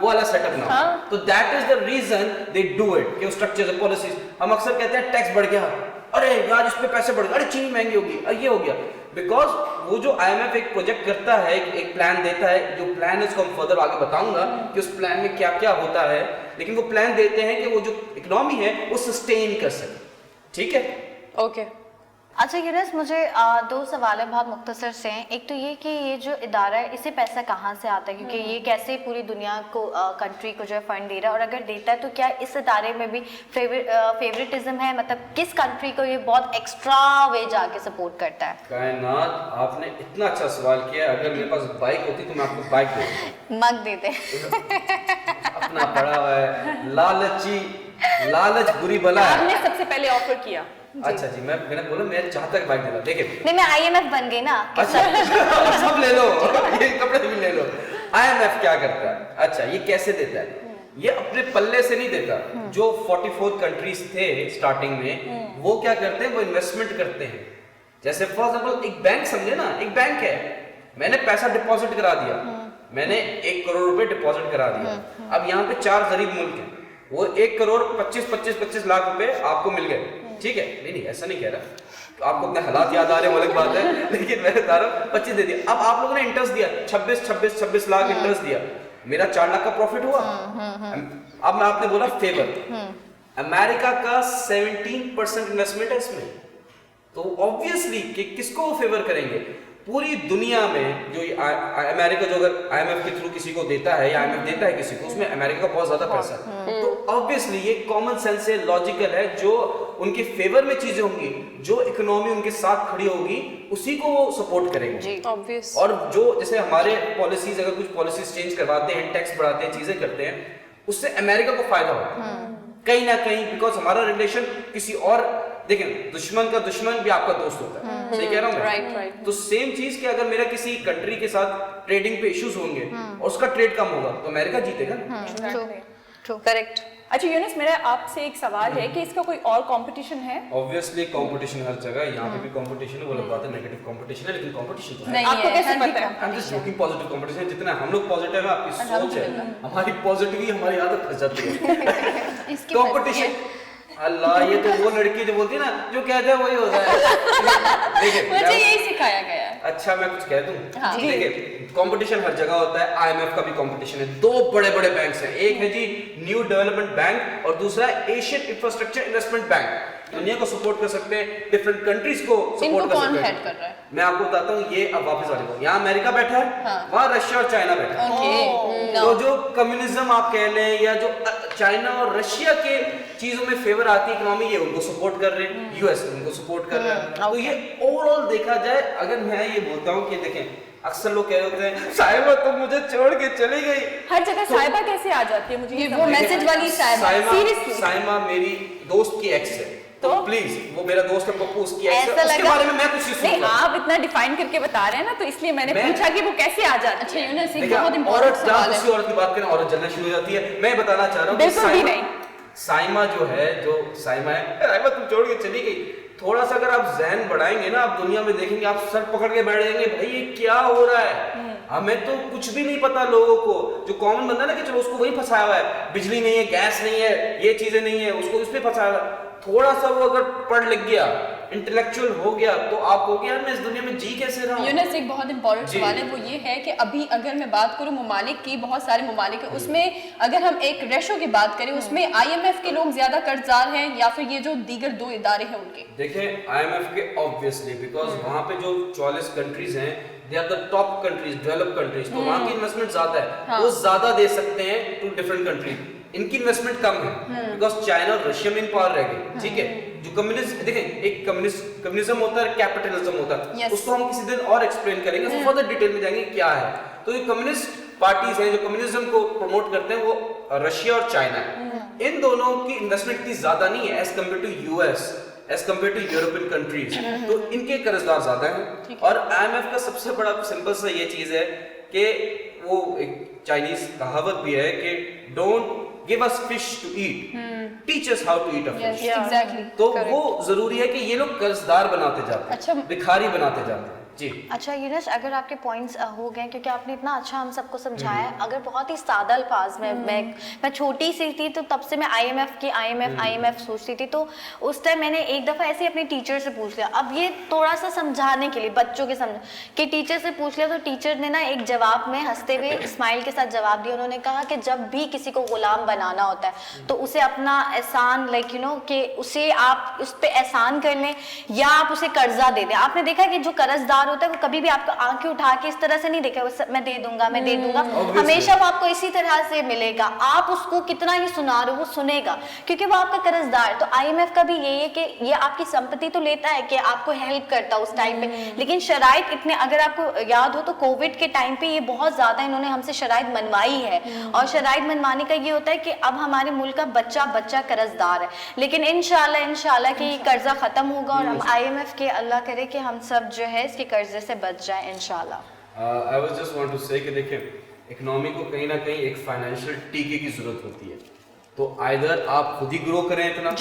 वो वाला सेटअप ना हो। तो that is the reason they do it कि स्ट्रक्चर पॉलिसीज। हम अक्सर कहते हैं टैक्स बढ़ गया, अरे यार इस पे पैसे बढ़ गए, अरे चीनी महंगी होगी, ये हो गया। बिकॉज वो जो IMF एक प्रोजेक्ट करता है, एक प्लान देता है, जो प्लान है उसको हम फर्दर आगे बताऊंगा कि उस प्लान में क्या क्या होता है, लेकिन वो प्लान देते हैं कि वो जो इकोनॉमी है वो सस्टेन कर सके। ठीक है, ओके। अच्छा यूनुस, मुझे 2 सवाल है बहुत मुख्तसर से हैं। एक तो ये कि ये जो इदारा है इसे पैसा कहाँ से आता है, क्योंकि ये कैसे पूरी दुनिया को कंट्री को जो है फंड दे रहा है, और अगर देता है तो क्या इस इदारे में भी फेवरेटिज्म है, मतलब किस कंट्री को ये बहुत एक्स्ट्रा वे जाके सपोर्ट करता है? कायनात आपने इतना अच्छा सवाल किया। अगर मेरे पास बाइक होती तो मैं आपको बाइक दे देता। मग दे दे। अपना पड़ा हुआ है लालच बुरी बला है। आपने सबसे पहले ऑफर किया। अच्छा जी, मैंने बोला मैं चाहता कि बाइक दिला। देखिए नहीं, मैं IMF बन गई ना। अच्छा सब ले लो, ये कपड़े भी ले लो। IMF क्या करता है, अच्छा ये कैसे देता है, ये अपने पल्ले से नहीं देता। जो 44 कंट्रीज थे स्टार्टिंग में, वो क्या करते हैं, वो इन्वेस्टमेंट करते हैं। जैसे फॉर एग्जांपल एक बैंक समझे ना, एक बैंक है, मैंने पैसा डिपॉजिट करा दिया, मैंने 1 करोड़ रुपए डिपॉजिट करा दिया। अब यहाँ पे 4 गरीब मुल्क हैं, वो 1 करोड़ 25 लाख रुपए आपको मिल गए। ठीक है, नहीं ऐसा नहीं कह रहा, आपको अपने हालात याद आ रहे हैं अलग बात है, लेकिन मैं बता रहा हूँ 25 दे दिया। अब आप लोगों ने इंटरेस्ट दिया 26 लाख इंटरेस्ट दिया, मेरा 4 लाख का प्रॉफिट हुआ। अब मैं आपने बोला फेवर, अमेरिका का 17% इन्वेस्टमेंट है इसमें, तो ऑब्वियसली कि किसको वो फेवर करेंगे। पूरी दुनिया में जो अमेरिका जो अगर IMF के थ्रू किसी को देता है या IMF देता है किसी को, उसमें अमेरिका का बहुत ज्यादा पैसा है। तो ऑब्वियसली ये कॉमन सेंस है, लॉजिकल है, जो उनके फेवर में चीजें होंगी, जो इकोनॉमी उनके साथ खड़ी होगी, उसी को वो सपोर्ट करेंगे। ऑब्वियस। और जो जैसे हमारे पॉलिसीज, अगर कुछ पॉलिसीज चेंज करवाते हैं, टैक्स बढ़ाते हैं, चीजें करते हैं, उससे अमेरिका को फायदा होता है कहीं ना कहीं, बिकॉज हमारा रिलेशन किसी और, देखें दुश्मन का दुश्मन भी आपका दोस्त होता है। सही कह रहा हूँ मैं? राइट। तो सेम चीज कि अगर मेरा किसी कंट्री के साथ ट्रेडिंग पे इश्यूज होंगे और उसका ट्रेड कम होगा तो अमेरिका जीतेगा। True, correct. अच्छा यूनुस, मेरा आपसे एक सवाल है कि इसका कोई और कंपटीशन है? ऑब्वियसली कंपटीशन हर जगह, यहाँ पे भी कंपटीशन है। वो लोग बात है नेगेटिव कंपटीशन है, लेकिन कंपटीशन तो है। नहीं आपको है, कैसे हाँ जी, पता है? I'm just joking, positive competition. जितना हम लोग पॉजिटिव है, आपकी सोच है, हमारी पॉजिटिव हमारी आदत फंस जाती है। कंपटीशन, अल्लाह ये तो वो लड़की जो बोलती है ना, जो कहते हैं वही होता है। देखिए मुझे यही सिखाया गया है। अच्छा मैं कुछ कह दूं? हाँ। देखिए कंपटीशन हर जगह होता है। IMF का भी कंपटीशन है। 2 बड़े बैंक्स हैं, एक है जी न्यू डेवलपमेंट बैंक और दूसरा एशियन इंफ्रास्ट्रक्चर इन्वेस्टमेंट बैंक। दुनिया को सपोर्ट कर सकते हैं, डिफरेंट कंट्रीज को सपोर्ट इनको कर कौन सकते हेड हैं। कर रहा है? मैं आपको बताता हूँ, ये अब वापस आ जाओ, यहाँ अमेरिका बैठा है, हाँ। वहाँ रशिया और चाइना बैठा है। ओके, तो जो कम्युनिज्म आप कह लें या जो चाइना और रशिया के चीजों में फेवर आती है इकोनॉमी, ये उनको सपोर्ट कर रहे हैं, यूएस उनको सपोर्ट कर रहा है। तो ये ओवरऑल देखा जाए, अगर मैं ये बोलता हूँ कि देखें अक्सर लोग कह रहे होते हैं साहिबा तुम मुझे छोड़ के चली गई, हर जगह साहिबा कैसे आ जाती है? मुझे ये ये वो समझ नहीं मैसेज वाली साहिबा, सीरियसली साइमा मेरी दोस्त की एक्स है, तो प्लीज वो मेरा दोस्त है पप्पू, उसकी एक्स है, ऐसा उसके लगा- बारे में मैं कुछ नहीं नहीं, सुनूंगा। आप इतना डिफाइन करके बता रहे हैं ना, तो इसलिए मैंने मैं- पूछा कि वो कैसे आ जाती अच्छा है। यूनुस, एक देखिए, बहुत औरत इंपॉर्टेंट जहाँ सवाल किसी है। औरत की बात करें औरत जलना शुरू हो जाती है। मैं बताना चाह रहा हूँ बिल्कुल भी नहीं। साइमा जो है, जो साइमा है, साइमा तुम छोड़ के चली गई, थोड़ा सा अगर आप जहन बढ़ाएंगे ना, आप दुनिया में देखेंगे, आप सर पकड़ के बैठ जाएंगे, भाई ये क्या हो रहा है, हमें तो कुछ भी नहीं पता। लोगों को जो कॉमन बंदा ना कि चलो उसको वही फंसाया हुआ है, बिजली नहीं है, गैस नहीं है, ये चीजें नहीं है, उसको उस पर फंसाया हुआ है। थोड़ा सा वो अगर पढ़ लिख गया, इंटेलेक्चुअल हो गया, तो आप हो गया मैं इस दुनिया में जी कैसे रहा हूं? यूनस, एक बहुत इंपॉर्टेंट जी। सवाल है, वो ये है कि अभी अगर मैं बात करूं ममालिक की, बहुत सारे ममालिक है, उसमें अगर हम एक रेशो की बात करें, उसमें IMF के लोग ज्यादा कर्जदार हैं या फिर ये जो दीगर 2 इदारे हैं उनके? देखें IMF के ऑब्वियसली, बिकॉज वहां पे जो 44 कंट्रीज हैं, they are the top countries, develop countries, तो वहां की इन्वेस्टमेंट ज्यादा है, वो ज्यादा दे सकते हैं टू डिफरेंट कंट्रीज। इनकी इन्वेस्टमेंट कम है बिकॉज चाइना और रशिया में इन पावर रह गए, ठीक है। जो कम्युनिस्ट, देखें एक कम्युनिज्म होता है, कैपिटलिज्म होता है, Yes. उसको हम किसी दिन और एक्सप्लेन करेंगे, फर्दर डिटेल में जाएंगे क्या है। तो ये कम्युनिस्ट पार्टीज हैं जो कम्युनिज्म को प्रमोट करते हैं, वो रशिया और चाइना है। इन दोनों की इन्वेस्टमेंट इतनी ज्यादा नहीं है as compare to US, as compare to European countries, तो इनके कर्जदार ज्यादा हैं। और IMF का सबसे बड़ा सिंपल सा ये चीज है कि वो एक चाइनीज कहावत भी है कि don't give us fish to eat, teach us how to eat a fish. Exactly. तो वो जरूरी है कि ये लोग कर्जदार बनाते जाते हैं, अच्छा। भिखारी बनाते जाते हैं। जी अच्छा यूनुस, अगर आपके पॉइंट्स हो गए, क्योंकि आपने इतना अच्छा हम सबको समझाया है, अगर बहुत ही सादा अल्फाज में मैं छोटी सी थी तो तब से मैं IMF सोचती थी, तो उस टाइम मैंने एक दफ़ा ऐसे अपने टीचर से पूछ लिया। अब ये थोड़ा सा समझाने के लिए बच्चों के समझ कि टीचर से पूछ लिया, तो टीचर ने ना एक जवाब में हंसते हुए स्माइल के साथ जवाब दिया। उन्होंने कहा कि जब भी किसी को गुलाम बनाना होता है तो उसे अपना एहसान लाइक यू नो कि उसे आप उस पर एहसान कर लें या आप उसे कर्जा दे दें। आपने देखा कि जो कर्जदार होता है वो कभी भी आपको आंखें उठा के इस तरह से नहीं देखा मैं दे दूंगा, मैं दे दूंगा, हमेशा वो आपको इसी तरह से मिलेगा। आप उसको कितना ही सुना रहे हो वो सुनेगा, क्योंकि वो आपका कर्जदार। तो IMF का भी यही है कि ये आपकी संपत्ति तो लेता है कि आपको हेल्प करता है उस टाइम पे, लेकिन शराइत इतने, अगर आपको याद हो तो कोविड के टाइम पे ये बहुत ज्यादा इन्होंने हमसे शराइत मनवाई है। और शराइत मनवाने का ये होता है कि अब हमारे मुल्क का बच्चा बच्चा कर्जदार है, लेकिन इंशाल्लाह कि ये कर्जा खत्म होगा और हम IMF के अल्लाह करे कि हम सब जो है इसके कर्जे से बच जाए इंशाल्लाह। I was just want to say कि देखिए इकोनॉमी को कहीं ना कहीं एक फाइनेंशियल टीके की जरूरत होती है। तो आइदर आप खुद ही ग्रो करें इतना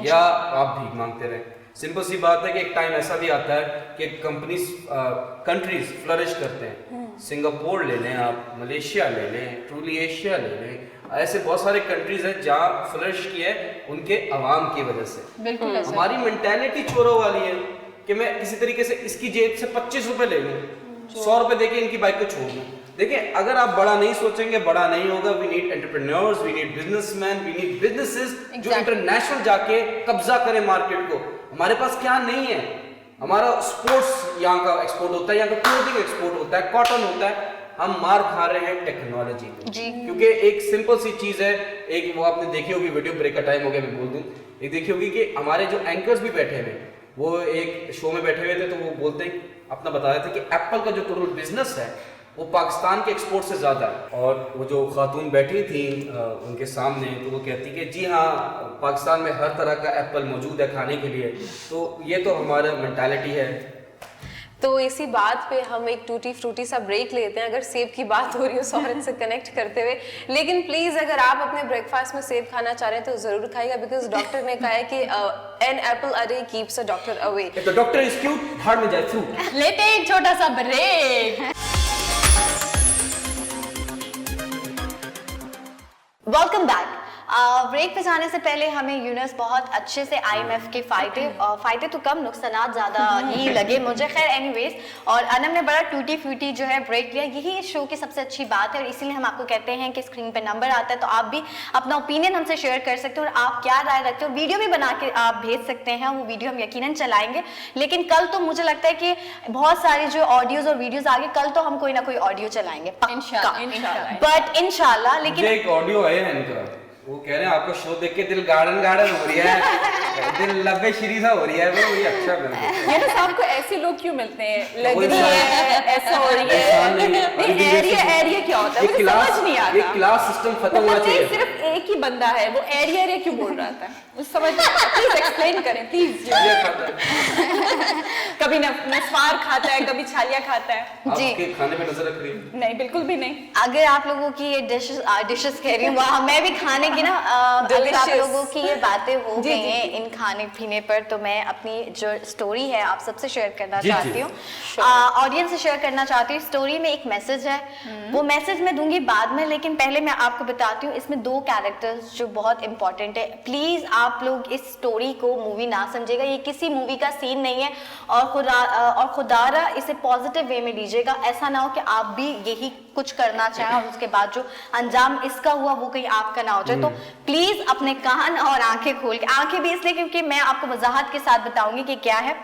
या आप भीख मांगते रहें। सिंपल सी बात है कि एक टाइम ऐसा भी आता है कि कंट्रीज फ्लरिश करते हैं। सिंगापुर ले लें आप, मलेशिया ले लें, ट्रूली एशिया ले लें, ऐसे बहुत सारे कंट्रीज हैं जहाँ फ्लरिश की है उनके अवाम की वजह से। बिल्कुल ऐसा। हमारी मेंटालिटी चोरों वाली है कि मैं किसी तरीके से इसकी जेब से 25 रुपए ले लूं, 100 रुपए देके इनकी बाइक को छोड़ दूं। देखिए अगर आप बड़ा नहीं सोचेंगे बड़ा नहीं होगा। We need entrepreneurs, we need businessman, we need businesses जो इंटरनेशनल जाके कब्जा करें मार्केट को। हमारे पास क्या नहीं है, हमारा स्पोर्ट्स यहाँ का एक्सपोर्ट होता है, यहाँ का क्लोथिंग एक्सपोर्ट होता है, कॉटन होता है। हम मार खा रहे हैं टेक्नोलॉजी में, क्योंकि एक सिंपल सी चीज है, एक वो आपने देखी होगी, वीडियो ब्रेक का टाइम हो गया मैं बोल दूं, एक देखी होगी कि हमारे जो एंकर्स भी बैठे हुए वो एक शो में बैठे हुए थे, तो वो बोलते हैं अपना बता रहे थे कि एप्पल का जो टोटल बिजनेस है वो पाकिस्तान के एक्सपोर्ट से ज़्यादा है। और वो जो खातून बैठी थी उनके सामने, तो वो कहती कि जी हाँ पाकिस्तान में हर तरह का एप्पल मौजूद है खाने के लिए। तो ये तो हमारा मेंटालिटी है। तो इसी बात पे हम एक टूटी फ्रूटी सा ब्रेक लेते हैं, अगर सेब की बात हो रही हो सौरन से कनेक्ट करते हुए। लेकिन प्लीज अगर आप अपने ब्रेकफास्ट में सेब खाना चाह रहे हैं तो जरूर खाइएगा, बिकॉज डॉक्टर ने कहा है कि an apple a day keeps a doctor away. तो डॉक्टर इज क्यूट, भाड़ में जाए फ्रूट। लेते हैं एक छोटा सा ब्रेक। Welcome back. ब्रेक पे जाने से पहले हमें यूनुस बहुत अच्छे से IMF के फायदे तो कम, नुकसानात ज़्यादा ही लगे मुझे। खैर एनीवेज, और अनम ने बड़ा टूटी फ्रूटी जो है ब्रेक लिया। यही इस शो की सबसे अच्छी बात है और इसीलिए हम आपको कहते हैं कि स्क्रीन पे नंबर आता है, तो आप भी अपना ओपिनियन हमसे शेयर कर सकते हो और आप क्या राय रखते हो वीडियो भी बना के आप भेज सकते हैं। वो वीडियो हम यकीनन चलाएंगे, लेकिन कल तो मुझे लगता है कि बहुत सारे जो ऑडियोज और वीडियोज आगे, कल तो हम कोई ना कोई ऑडियो चलाएंगे इंशाल्लाह। बट इंशाल्लाह। लेकिन एक ऑडियो है इनका, वो कह रहे हैं आपका शो देख के दिल गार्डन हो रही है, दिल लबे श्री सा हो रही है। वो ये अच्छा कर ये ना आपको ऐसे लोग क्यों मिलते हैं, लग रही है ऐसा हो रही है। एरिया क्या होता है मुझे समझ नहीं आता। एक क्लास सिस्टम खत्म होना चाहिए। सिर्फ एक ही बंदा है, वो एरिया क्यों बोल रहा था, मुझे समझ नहीं आता। प्लीज एक्सप्लेन करें प्लीज। कभी नस्वार खाता है, कभी छालिया खाता है। जी, आपके खाने पे नजर रख रही है? नहीं, बिल्कुल भी नहीं। अगर आप लोगों की ये डिशेस कह रही हूँ, मैं भी खाने की चाहूंगी ना अगर आप Delicious. लोगों की ये बातें हो जी, गई जी, हैं इन खाने पीने पर, तो मैं अपनी जो स्टोरी है आप सबसे शेयर करना जी, चाहती जी. हूँ, ऑडियंस से शेयर करना चाहती हूँ। स्टोरी में एक मैसेज है, वो मैसेज मैं दूंगी बाद में, लेकिन पहले मैं आपको बताती हूँ इसमें 2 कैरेक्टर्स जो बहुत इंपॉर्टेंट है। प्लीज आप लोग इस स्टोरी को मूवी ना समझिएगा, ये किसी मूवी का सीन नहीं है, और खुदारा इसे पॉजिटिव वे में लीजिएगा। ऐसा ना हो कि आप भी यही कुछ करना चाहें और उसके बाद जो अंजाम इसका हुआ वो कहीं आपका ना हो जाए। तो प्लीज अपने कान और आंखें खोल के, आंखें भी इसलिए क्योंकि मैं आपको वजाहत के साथ बताऊंगी कि क्या है।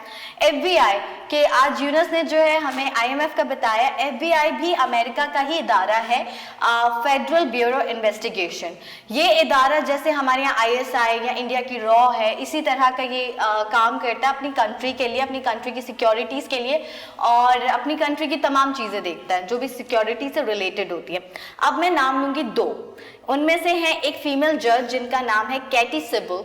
FBI के आज यूनस ने जो है हमें IMF का बताया, FBI भी अमेरिका का ही इदारा है, फेडरल ब्यूरो इन्वेस्टिगेशन। ये इदारा जैसे हमारे यहाँ ISI या इंडिया की रॉ है, इसी तरह का ये काम करता है अपनी कंट्री के लिए, अपनी कंट्री की सिक्योरिटीज के लिए, और अपनी कंट्री की तमाम चीजें देखता है जो भी सिक्योरिटी से रिलेटेड होती है। अब मैं नाम लूंगी 2, उनमें से है एक फीमेल जज जिनका नाम है कैटी सिबल,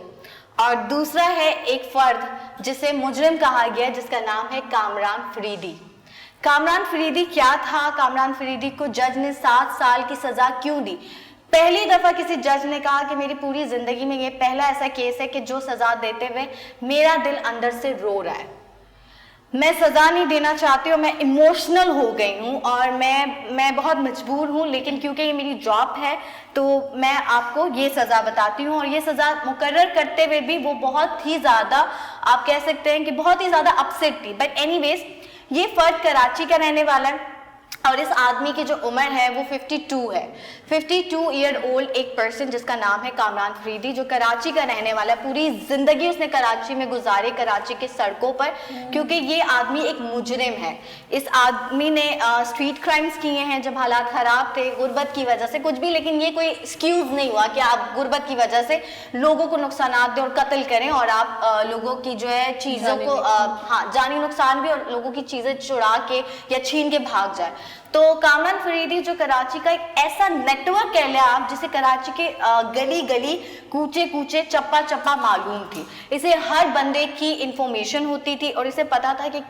और दूसरा है एक फर्द जिसे मुजरिम कहा गया जिसका नाम है कामरान फरीदी। कामरान फरीदी क्या था? कामरान फरीदी को जज ने 7 साल की सजा क्यों दी? पहली दफा किसी जज ने कहा कि मेरी पूरी जिंदगी में ये पहला ऐसा केस है कि जो सजा देते हुए मेरा दिल अंदर से रो रहा है, मैं सजा नहीं देना चाहती हूँ, मैं इमोशनल हो गई हूँ और मैं बहुत मजबूर हूँ, लेकिन क्योंकि ये मेरी जॉब है तो मैं आपको ये सजा बताती हूँ। और ये सजा मुकर्रर करते हुए भी वो बहुत ही ज्यादा, आप कह सकते हैं कि बहुत ही ज्यादा अपसेट थी। बट एनीवेज, ये फर्द कराची का रहने वाला है और इस आदमी की जो उम्र है वो 52 है। 52 ईयर ओल्ड एक पर्सन जिसका नाम है कामरान फरीदी, जो कराची का रहने वाला है। पूरी जिंदगी उसने कराची में गुजारी, कराची के सड़कों पर, क्योंकि ये आदमी एक मुजरिम है। इस आदमी ने स्ट्रीट क्राइम्स किए हैं जब हालात खराब थे, गुर्बत की वजह से कुछ भी, लेकिन ये कोई एक्सक्यूज नहीं हुआ कि आप गुर्बत की वजह से लोगों को नुकसान दें और कत्ल करें और आप लोगों की जो है चीजों को जानी नुकसान भी और लोगों की चीजें चुरा के या छीन के भाग जाए। तो कामरान फरीदी जो कराची का एक ऐसा नेटवर्क कह लें आप, जिसे कराची के गली गली, कूचे कूचे, चप्पा चप्पा मालूम थी। इसे हर बंदे की इंफॉर्मेशन होती थी और इसे पता था कि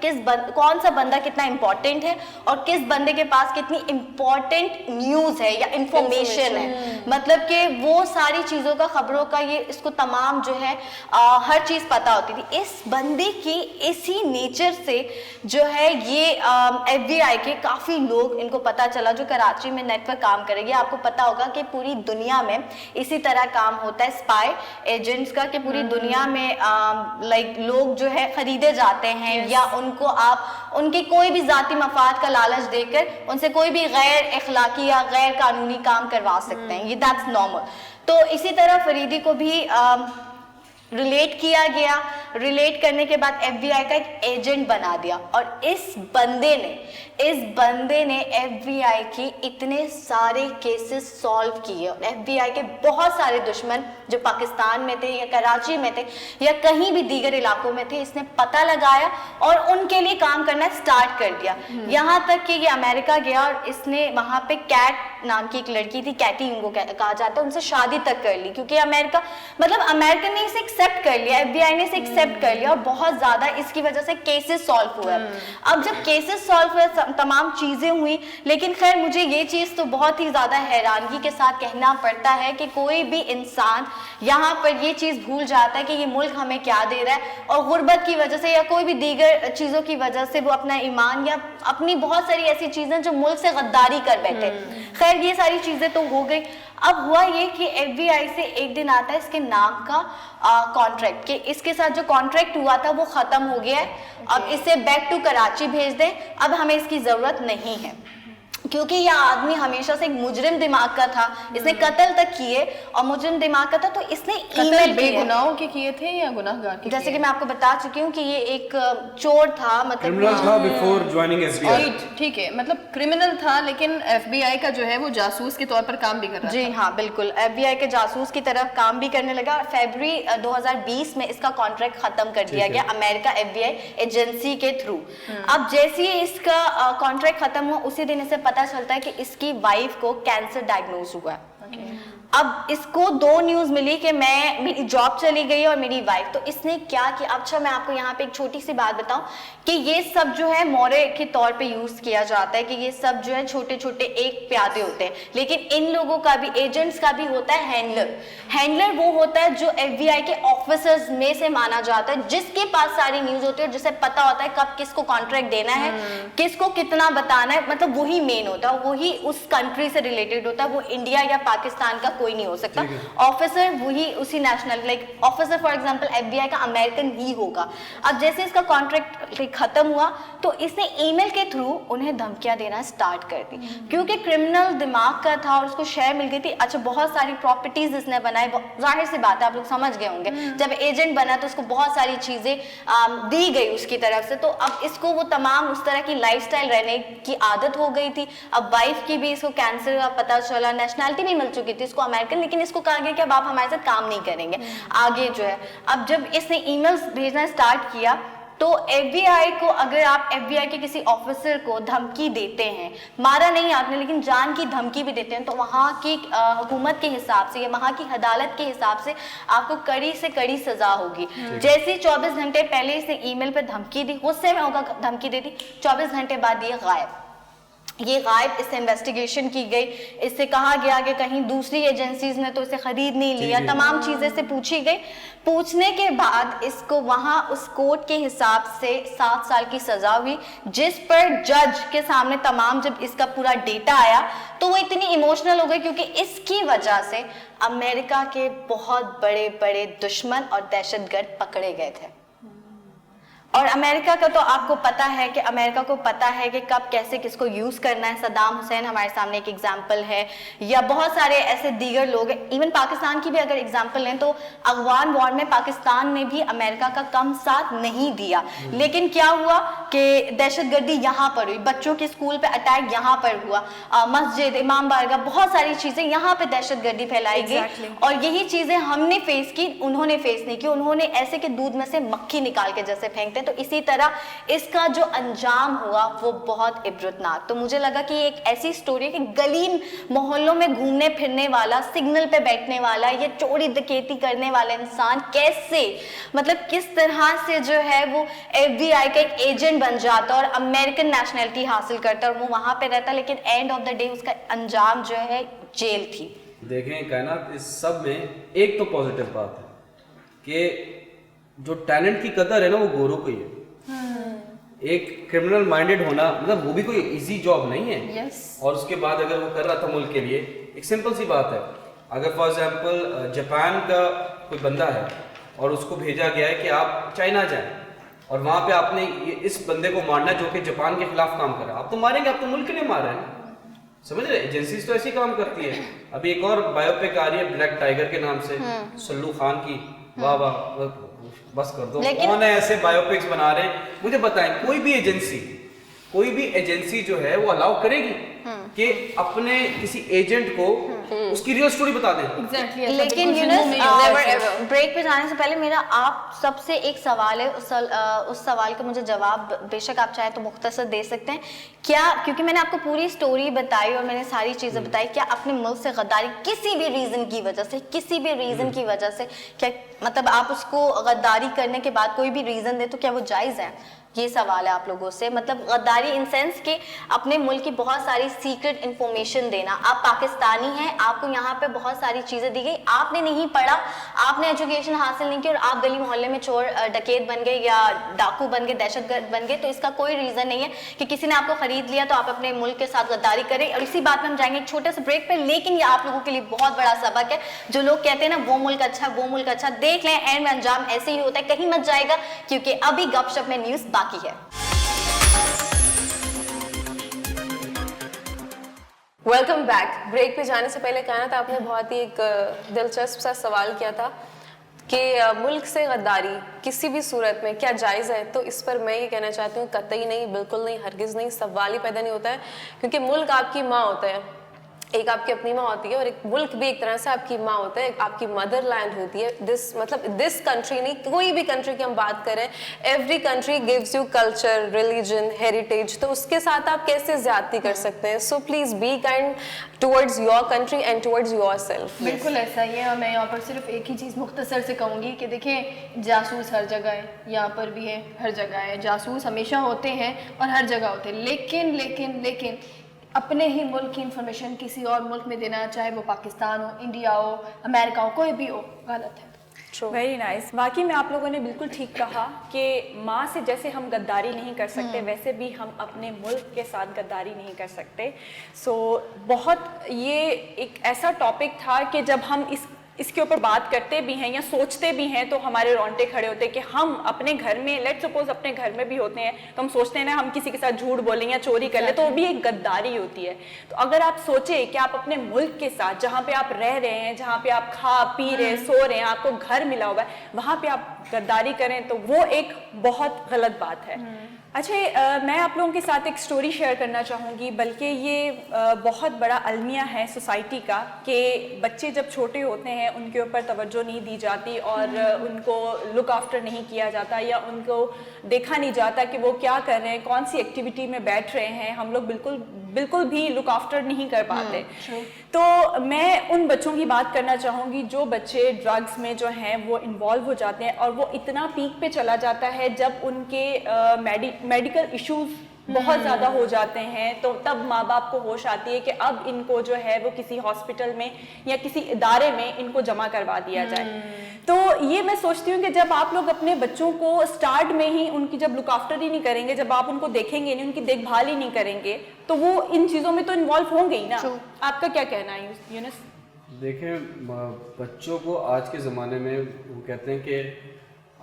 कौन सा बंदा कितना इंपॉर्टेंट है और किस बंदे के पास कितनी इंपॉर्टेंट न्यूज है या इंफॉर्मेशन है। मतलब कि वो सारी चीजों का, खबरों का, ये इसको तमाम जो है हर चीज पता होती थी। इस बंदे की इसी नेचर से जो है ये FBI के काफी लोग, इनको पता चला, जो कराची में नेटवर्क काम करेगी। आपको पता होगा कि पूरी दुनिया में इसी तरह काम होता है स्पाई एजेंट्स का, कि पूरी दुनिया में लाइक लोग जो है खरीदे जाते हैं या उनको आप उनके कोई भी जाती मफाद का लालच देकर उनसे कोई भी गैर अखलाकी या गैर कानूनी काम करवा सकते हैं। ये दैट्स नॉर्मल। तो इसी तरह फरीदी को भी रिलेट किया गया। रिलेट करने के बाद FBI का एक एजेंट बना दिया और इस बंदे ने FBI की इतने सारे केसेस सॉल्व किए और FBI के बहुत सारे दुश्मन जो पाकिस्तान में थे या कराची में थे या कहीं भी दीगर इलाकों में थे, इसने पता लगाया और उनके लिए काम करना स्टार्ट कर दिया। यहाँ तक कि ये अमेरिका गया और इसने वहां पे कैट नाम की एक लड़की थी, कैटी उनको कहा जाता है, उनसे शादी तक कर ली, क्योंकि अमेरिकन ने इसे एक्सेप्ट कर लिया, FBI ने इसे एक्सेप्ट कर लिया और बहुत ज्यादा इसकी वजह से केसेस सॉल्व हुए। अब जब केसेस सॉल्व हुए, तमाम चीजें हुई, लेकिन खैर मुझे ये चीज तो बहुत ही ज्यादा हैरानगी के साथ कहना पड़ता है कि कोई भी इंसान यहाँ पर ये चीज भूल जाता है कि ये मुल्क हमें क्या दे रहा है, और गुर्बत की वजह से या कोई भी दीगर चीजों की वजह से वो अपना ईमान या अपनी बहुत सारी ऐसी चीजें जो मुल्क से गद्दारी कर बैठे। खैर ये सारी चीजें तो हो गई। अब हुआ ये कि FBI से एक दिन आता है इसके नाम का कॉन्ट्रैक्ट, कि इसके साथ जो कॉन्ट्रैक्ट हुआ था वो खत्म हो गया है, अब इसे बैक टू कराची भेज दें, अब हमें इसकी जरूरत नहीं है। क्योंकि यह आदमी हमेशा से एक मुजरिम दिमाग का था, इसने कत्ल तक किए और मुजरिम दिमाग का था, तो इसने ईमेल बेगुनाहों के किए थे या गुनाहगार के? जैसे कि मैं आपको बता चुकी हूँ कि ये एक चोर था, मतलब क्रिमिनल था बिफोर ज्वाइनिंग FBI। ठीक है, मतलब क्रिमिनल था लेकिन FBI का जो है वो जासूस के तौर पर काम भी कर रहा था। जी हाँ बिल्कुल, FBI के जासूस की तरफ काम भी करने लगा। फरवरी 2020 में इसका कॉन्ट्रैक्ट खत्म कर दिया गया अमेरिका FBI एजेंसी के थ्रू। अब जैसे ही इसका कॉन्ट्रैक्ट खत्म हुआ, उसी दिन इसे पता चलता है कि इसकी वाइफ को कैंसर डायग्नोज हुआ है। अब इसको 2 न्यूज मिली कि मेरी जॉब चली गई और मेरी वाइफ, तो इसने क्या किया। अच्छा मैं आपको यहाँ पे एक छोटी सी बात बताऊं कि ये सब जो है मोरे के तौर पे यूज किया जाता है कि ये सब जो है छोटे छोटे एक प्यादे होते हैं, लेकिन इन लोगों का भी, एजेंट्स का भी होता है हैंडलर। हैंडलर वो होता है जो FBI के ऑफिसर्स में से माना जाता है, जिसके पास सारी न्यूज होती है और जिसे पता होता है कब किसको कॉन्ट्रैक्ट देना है, किसको कितना बताना है, मतलब वही मेन होता है, वही उस कंट्री से रिलेटेड होता है, वो इंडिया या पाकिस्तान का कोई नहीं हो सकता। ऑफिसर वही उसी national, like officer for example FBI का अमेरिकन ही होगा। अब जैसे इसका कॉन्ट्रैक्ट खत्म हुआ तो इसने ईमेल के थ्रू उन्हें धमकियां देना स्टार्ट कर दी, क्योंकि क्रिमिनल दिमाग का था और उसको शेयर मिल गई थी। अच्छा बहुत सारी प्रॉपर्टीज इसने बनाई, जाहिर सी बात है आप लोग समझ गए होंगे, जब एजेंट बना तो उसको बहुत सारी चीजें दी गई उसकी तरफ से, तो अब इसको वो तमाम उस तरह की लाइफस्टाइल रहने की आदत हो गई थी। अब वाइफ की भी इसको कैंसर का पता चला, नेशनैलिटी भी मिल चुकी थी इसको अमेरिकन, लेकिन इसको कहा गया कि अब आप हमारे साथ काम नहीं करेंगे आगे जो है। अब जब इसने ईमेल्स भेजना स्टार्ट किया तो FBI को, अगर आप FBI के किसी ऑफिसर को धमकी देते हैं, मारा नहीं आपने लेकिन जान की धमकी भी देते हैं, तो वहाँ की हुकूमत के हिसाब से या वहाँ की अदालत के हिसाब से आपको कड़ी से कड़ी सजा होगी। जैसे 24 घंटे पहले इसने ईमेल पे धमकी दी, गुस्से में होगा धमकी दे दी, 24 घंटे बाद ये गायब। इससे इन्वेस्टिगेशन की गई, इससे कहा गया कि कहीं दूसरी एजेंसीज ने तो इसे खरीद नहीं लिया, तमाम चीजें से पूछी गई। पूछने के बाद इसको वहां उस कोर्ट के हिसाब से 7 साल की सजा हुई, जिस पर जज के सामने तमाम जब इसका पूरा डेटा आया तो वो इतनी इमोशनल हो गई, क्योंकि इसकी वजह से अमेरिका के बहुत बड़े बड़े दुश्मन और दहशतगर्द पकड़े गए थे। और अमेरिका का तो आपको पता है कि अमेरिका को पता है कि कब कैसे किसको यूज करना है। सद्दाम हुसैन हमारे सामने एक एग्जाम्पल है, या बहुत सारे ऐसे दीगर लोग हैं। इवन पाकिस्तान की भी अगर एग्जाम्पल लें तो अफगान वॉर में पाकिस्तान ने भी अमेरिका का कम साथ नहीं दिया, लेकिन क्या हुआ कि दहशतगर्दी यहाँ पर हुई, बच्चों के स्कूल पे अटैक यहाँ पर हुआ, मस्जिद, इमाम बारगाह, बहुत सारी चीजें यहाँ पे दहशतगर्दी फैलाई गई। और यही चीजें हमने फेस की, उन्होंने फेस नहीं की। उन्होंने ऐसे के दूध में से मक्खी निकाल के जैसे फेंकते, तो इसी तरह इसका जो अंजाम हुआ वो बहुत इब्रतनाक। तो मुझे लगा कि एक ऐसी स्टोरी है कि गली मोहल्लों में घूमने फिरने वाला, सिग्नल पे बैठने वाला, ये चोरी डकैती करने वाला इंसान कैसे, मतलब किस तरह से जो है वो FBI का एक एजेंट बन जाता और अमेरिकन नेशनैलिटी हासिल करता और वो वहां पे रहता, लेकिन एंड ऑफ द डे उसका अंजाम जो है जेल थी। देखें कायनात, इस सब में एक तो पॉजिटिव बात है कि जो टैलेंट की कदर है ना वो गोरों को ही है। एक क्रिमिनल माइंडेड होना मतलब वो भी कोई इजी जॉब नहीं है। और उसके बाद अगर वो कर रहा था मुल्क के लिए, एक सिंपल सी बात है, अगर फॉर एग्जांपल जापान का कोई बंदा है और उसको भेजा गया है कि आप चाइना जाएं और वहां पे आपने इस बंदे को मारना जो कि जापान के खिलाफ काम कर रहा है, आप तो मारेंगे, आप तो मुल्क के लिए मार रहे हैं, समझ रहे? एजेंसीज तो ऐसी काम करती है। अभी एक और बायोपिक आ रही है ब्लैक टाइगर के नाम से, सल्लू खान की, वाह वाह, बस कर दो। कौन है ऐसे बायोपिक्स बना रहे हैं? मुझे बताएं, कोई भी एजेंसी जो है वो अलाउ करेगी कि अपने किसी एजेंट को उसकी रियल स्टोरी बता दें? Exactly, लेकिन ब्रेक पे जाने से पहले मेरा आप सबसे एक सवाल है, उस सवाल का मुझे जवाब बेशक आप चाहे तो मुख्तसर दे सकते हैं क्या, क्योंकि मैंने आपको पूरी स्टोरी बताई और मैंने सारी चीजें बताई, क्या अपने मुल्क से गद्दारी किसी भी रीजन की वजह से क्या, मतलब आप उसको गद्दारी करने के बाद कोई भी रीजन दे तो क्या वो जायज है? ये सवाल है आप लोगों से। मतलब गद्दारी इन सेंस के अपने मुल्क की बहुत सारी सीक्रेट इंफॉर्मेशन देना। आप पाकिस्तानी हैं, आपको यहाँ पे बहुत सारी चीजें दी गई, आपने नहीं पढ़ा, आपने एजुकेशन हासिल नहीं की और आप गली मोहल्ले में चोर डकैत बन गए या डाकू बन गए, दहशतगर्द बन गए, तो इसका कोई रीजन नहीं है कि किसी ने आपको खरीद लिया तो आप अपने मुल्क के साथ गद्दारी करें। और इसी बात में हम जाएंगे एक छोटे से ब्रेक पे, लेकिन ये आप लोगों के लिए बहुत बड़ा सबक है। जो लोग कहते हैं ना वो मुल्क अच्छा, देख लें एंड में अंजाम ऐसे ही होता है, कहीं मत जाएगा, क्योंकि अभी गपशप में न्यूज बाकी है। Welcome back. ब्रेक पे जाने से पहले कहना था, आपने बहुत ही एक दिलचस्प सा सवाल किया था कि मुल्क से गद्दारी किसी भी सूरत में क्या जायज़ है? तो इस पर मैं ये कहना चाहती हूँ, कतई नहीं, बिल्कुल नहीं, हरगिज़ नहीं, सवाल ही पैदा नहीं होता है, क्योंकि मुल्क आपकी माँ होता है। एक आपकी अपनी माँ होती है और एक मुल्क भी एक तरह से आपकी माँ होता है, आपकी मदरलैंड होती है। दिस कंट्री नहीं, कोई भी कंट्री की हम बात करें, every country gives you culture, religion, heritage, तो उसके साथ आप कैसे ज्यादती कर सकते हैं? So please be kind towards your country and towards your self. बिल्कुल ऐसा ही है। और मैं यहाँ पर सिर्फ एक ही चीज़ मुख्तसर से कहूँगी कि देखें, जासूस हर जगह है, यहाँ पर भी है, हर जगह है। जासूस हमेशा होते हैं और हर जगह होते हैं, लेकिन लेकिन लेकिन अपने ही मुल्क की इंफॉर्मेशन किसी और मुल्क में देना, चाहे वो पाकिस्तान हो, इंडिया हो, अमेरिका हो, कोई भी हो, गलत है। Very nice. वाकई में आप लोगों ने बिल्कुल ठीक कहा कि माँ से जैसे हम गद्दारी नहीं कर सकते, वैसे भी हम अपने मुल्क के साथ गद्दारी नहीं कर सकते। सो बहुत ये एक ऐसा टॉपिक था कि जब हम इसके ऊपर बात करते भी हैं या सोचते भी हैं तो हमारे रोंगटे खड़े होते हैं कि हम अपने घर में, लेट्स सपोज अपने घर में भी होते हैं तो हम सोचते हैं ना, हम किसी के साथ झूठ बोलें या चोरी कर ले तो वो भी एक गद्दारी होती है। तो अगर आप सोचें कि आप अपने मुल्क के साथ, जहाँ पे आप रह रहे हैं, जहाँ पे आप खा पी रहे, सो रहे हैं, आपको घर मिला हुआ है, वहाँ पे आप गद्दारी करें तो वो एक बहुत गलत बात है। अच्छा, मैं आप लोगों के साथ एक स्टोरी शेयर करना चाहूँगी, बल्कि ये बहुत बड़ा अलमिया है सोसाइटी का कि बच्चे जब छोटे होते हैं उनके ऊपर तवज्जो नहीं दी जाती और उनको लुक आफ्टर नहीं किया जाता या उनको देखा नहीं जाता कि वो क्या कर रहे हैं, कौन सी एक्टिविटी में बैठ रहे हैं। हम लोग बिल्कुल भी लुक आफ्टर नहीं कर पाते। तो मैं उन बच्चों की बात करना चाहूँगी जो बच्चे ड्रग्स में जो हैं वो इन्वॉल्व हो जाते हैं और वो इतना पीक पे चला जाता है जब उनके मेडिकल इश्यूज बहुत ज़्यादा हो जाते हैं, तो तब माँ बाप को होश आती है कि अब इनको जो है वो किसी हॉस्पिटल में या किसी इदारे में इनको जमा करवा दिया जाए। तो ये मैं सोचती हूँ कि जब आप लोग अपने बच्चों को स्टार्ट में ही उनकी जब लुक आफ्टर ही नहीं करेंगे, जब आप उनको देखेंगे नहीं, उनकी देखभाल ही नहीं करेंगे, तो वो इन चीज़ों में तो इन्वॉल्व होंगे ही ना। आपका क्या कहना है यूनुस? देखें, बच्चों को आज के ज़माने में वो कहते हैं कि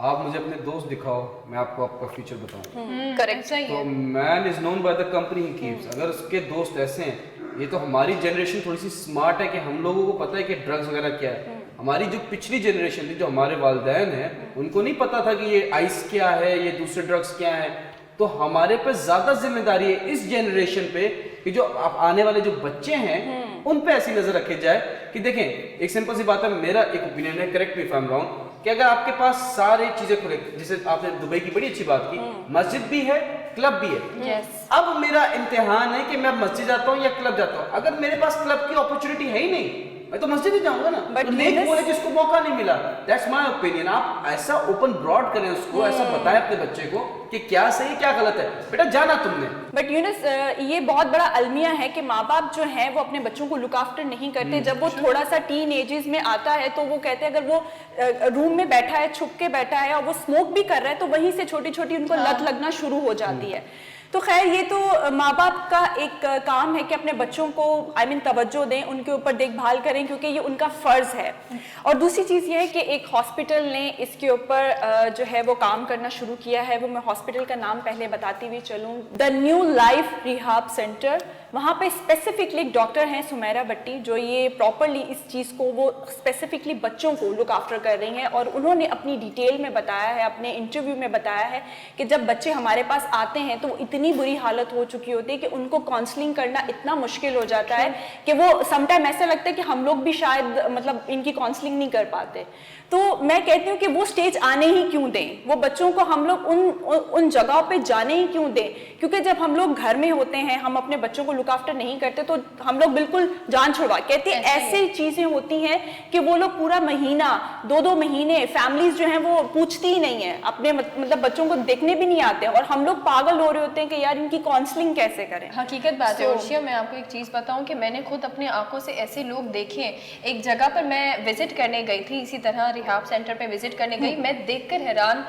आप मुझे अपने दोस्त दिखाओ, मैं आपको आपका फ्यूचर बताऊं। करेक्ट। तो man is known by the company he keeps. अगर उसके दोस्त ऐसे हैं, ये तो हमारी जनरेशन थोड़ी सी स्मार्ट है कि हम लोगों को पता है कि ड्रग्स वगैरह क्या है। हमारी जो पिछली जनरेशन थी, जो हमारे वालिदैन हैं, उनको नहीं पता था कि ये आइस क्या है, ये दूसरे ड्रग्स क्या है। तो हमारे पे ज्यादा जिम्मेदारी है इस जनरेशन पे कि जो आने वाले जो बच्चे हैं उन पे ऐसी नजर रखी जाए कि देखें, एक सिंपल सी बात है, मेरा एक ओपिनियन है, correct me if I am wrong, कि अगर आपके पास सारी चीजें खुले, जैसे आपने दुबई की बड़ी अच्छी बात की, मस्जिद भी है, क्लब भी है। अब मेरा इम्तिहान है कि मैं मस्जिद जाता हूँ या क्लब जाता हूँ। अगर मेरे पास क्लब की अपॉर्चुनिटी है ही नहीं, मैं तो मस्जिद ही जाऊंगा ना। बट नेक वो है जिसको मौका नहीं मिला। That's my opinion. आप ऐसा ओपन ब्रॉड करें उसको, ऐसा बताएं अपने बच्चे को कि क्या सही क्या गलत है, बेटा जाना तुमने। बट यूनुस, ये बहुत बड़ा अलमिया है कि माँ बाप जो हैं वो अपने बच्चों को लुक आफ्टर नहीं करते। जब वो थोड़ा सा टीन एजेस में आता है तो वो कहते हैं अगर वो रूम में बैठा है, छुप के बैठा है और वो स्मोक भी कर रहा है तो वहीं से छोटी छोटी उनको लत लगना शुरू हो जाती है। तो खैर, ये तो माँ बाप का एक काम है कि अपने बच्चों को तवज्जो दें, उनके ऊपर देखभाल करें, क्योंकि ये उनका फ़र्ज़ है। और दूसरी चीज़ ये है कि एक हॉस्पिटल ने इसके ऊपर जो है वो काम करना शुरू किया है। वो मैं हॉस्पिटल का नाम पहले बताती हुई चलूँ, the new life rehab centre. वहाँ पे स्पेसिफिकली एक डॉक्टर हैं सुमेरा भट्टी, जो ये प्रॉपरली इस चीज़ को वो स्पेसिफिकली बच्चों को लुक आफ्टर कर रही हैं। और उन्होंने अपनी डिटेल में बताया है, अपने इंटरव्यू में बताया है कि जब बच्चे हमारे पास आते हैं तो इतनी बुरी हालत हो चुकी होती है कि उनको काउंसलिंग करना इतना मुश्किल हो जाता है कि वो समटाइम ऐसा लगता है कि हम लोग भी शायद इनकी काउंसलिंग नहीं कर पाते। तो मैं कहती हूँ कि वो स्टेज आने ही क्यों दें, वो बच्चों को हम लोग उन जगहों पे जाने ही क्यों दें। क्योंकि जब हम लोग घर में होते हैं, हम अपने बच्चों को लुक आफ्टर नहीं करते तो हम लोग बिल्कुल जान छुड़वा कहते हैं। ऐसी चीजें होती हैं कि वो लोग पूरा महीना, 2-2 महीने फैमिलीज जो हैं वो पूछती ही नहीं है, अपने बच्चों को देखने भी नहीं आते, और हम लोग पागल हो रहे होते हैं कि यार इनकी काउंसलिंग कैसे करें। हकीकत बात है अर्शिया, मैं आपको एक चीज़ बताऊं कि मैंने खुद अपने आंखों से ऐसे लोग देखे। एक जगह पर मैं विजिट करने गई थी, इसी तरह रिहाब सेंटर पे विजिट करने गई। मैं देखकर हैरान,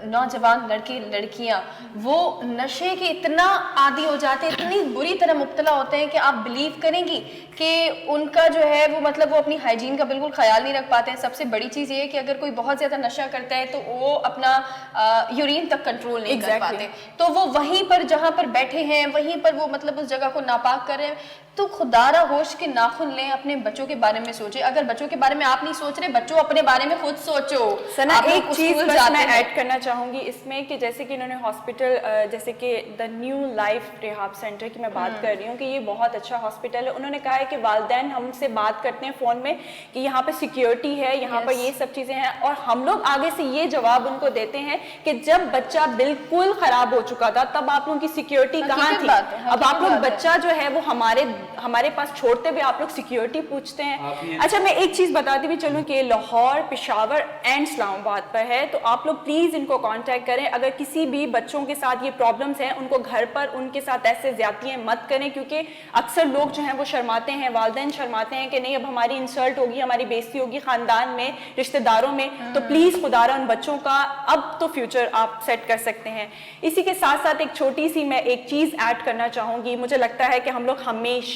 नौजवान लड़के लड़कियां वो नशे के इतना आदी हो जाते हैं, इतनी बुरी तरह मुब्तला होते हैं कि आप बिलीव करेंगी कि उनका जो है वो वो अपनी हाइजीन का बिल्कुल ख्याल नहीं रख पाते हैं। सबसे बड़ी चीज़ ये है कि अगर कोई बहुत ज़्यादा नशा करता है तो वो अपना यूरिन तक कंट्रोल नहीं कर पाते, तो वो वहीं पर जहाँ पर बैठे हैं वहीं पर वो उस जगह को नापाक कर रहे हैं। तो खुदारा होश के नाखून लें, अपने बच्चों के बारे में सोचें। अगर बच्चों के बारे में आप नहीं सोच रहे, बच्चों अपने बारे में खुद सोचो। सना, आप एक लोग चीज स्कूल बस जाते मैं हैं। ऐड करना चाहूंगी इसमें कि जैसे कि इन्होंने हॉस्पिटल, जैसे कि the new life rehab centre की मैं बात कर रही हूँ कि ये बहुत अच्छा हॉस्पिटल है। उन्होंने कहा है कि वालिदैन हमसे बात करते हैं फ़ोन में कि यहाँ पे सिक्योरिटी है, यहाँ पर ये सब चीज़ें हैं, और हम लोग आगे से ये जवाब उनको देते हैं कि जब बच्चा बिल्कुल ख़राब हो चुका था तब आप लोगों की सिक्योरिटी कहाँ थी। अब आप लोग बच्चा जो है वो हमारे पास छोड़ते हुए आप लोग सिक्योरिटी पूछते हैं। अच्छा, मैं एक चीज़ बताती भी चलूँ कि लाहौर, पेशावर एंड इस्लामाबाद पर है, तो आप लोग प्लीज़ इनको कांटेक्ट करें। अगर किसी भी बच्चों के साथ ये प्रॉब्लम्स हैं, उनको घर पर उनके साथ ऐसे ज़्यादतियाँ मत करें, क्योंकि अक्सर लोग जो हैं वो शर्माते हैं, वालिदैन शर्माते हैं कि नहीं अब हमारी इंसल्ट होगी, हमारी बेइज्जती होगी ख़ानदान में, रिश्तेदारों में। तो प्लीज़ खुदारा उन बच्चों का अब तो फ्यूचर आप सेट कर सकते हैं। इसी के साथ साथ एक छोटी सी मैं एक चीज़ ऐड करना चाहूँगी। मुझे लगता है कि हम लोग हमेशा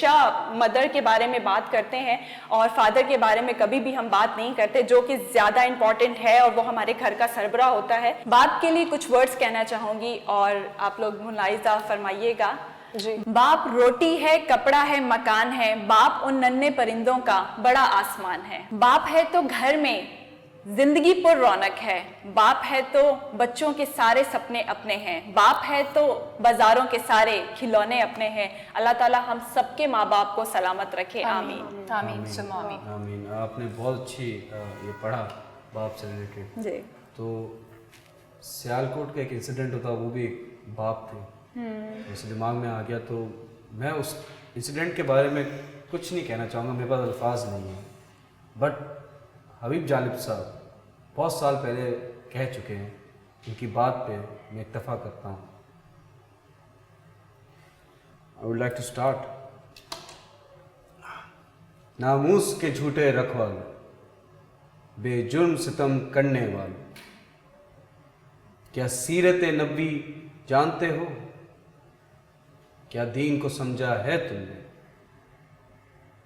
मदर के बारे में बात करते हैं और फादर के बारे में कभी भी हम बात नहीं करते, जो कि ज़्यादा इंपॉर्टेंट है और वो हमारे घर का सरबराह होता है। बाप के लिए कुछ वर्ड्स कहना चाहूँगी और आप लोग मुलाहिजा फरमाइएगा। जी। बाप रोटी है, कपड़ा है, मकान है, बाप उन नन्हे परिंदों का बड़ा आसमान है। बाप है तो घर में जिंदगी पर रौनक है, बाप है तो बच्चों के सारे सपने अपने हैं, बाप है तो बाजारों के सारे खिलौने अपने हैं। अल्लाह ताला हम सबके माँ बाप को सलामत रखे, आमीन। आमीन सुम्मा आमीन। आमीन। आपने बहुत अच्छी ये पढ़ा बाप से रिलेटेड। जी। तो सियालकोट का एक इंसिडेंट होता, वो भी एक बाप थे, उस दिमाग में आ गया। तो मैं उस इंसिडेंट के बारे में कुछ नहीं कहना चाहूँगा, मेरे पास अल्फाज नहीं है, बट हबीब जालिब साहब बहुत साल पहले कह चुके हैं, उनकी बात पे मैं इत्तफा करता हूँ। I would like to start. नामूस के झूठे रखवाल, बेजुर्म सितम करने वाले, क्या सीरत नबी जानते हो? क्या दीन को समझा है तुमने?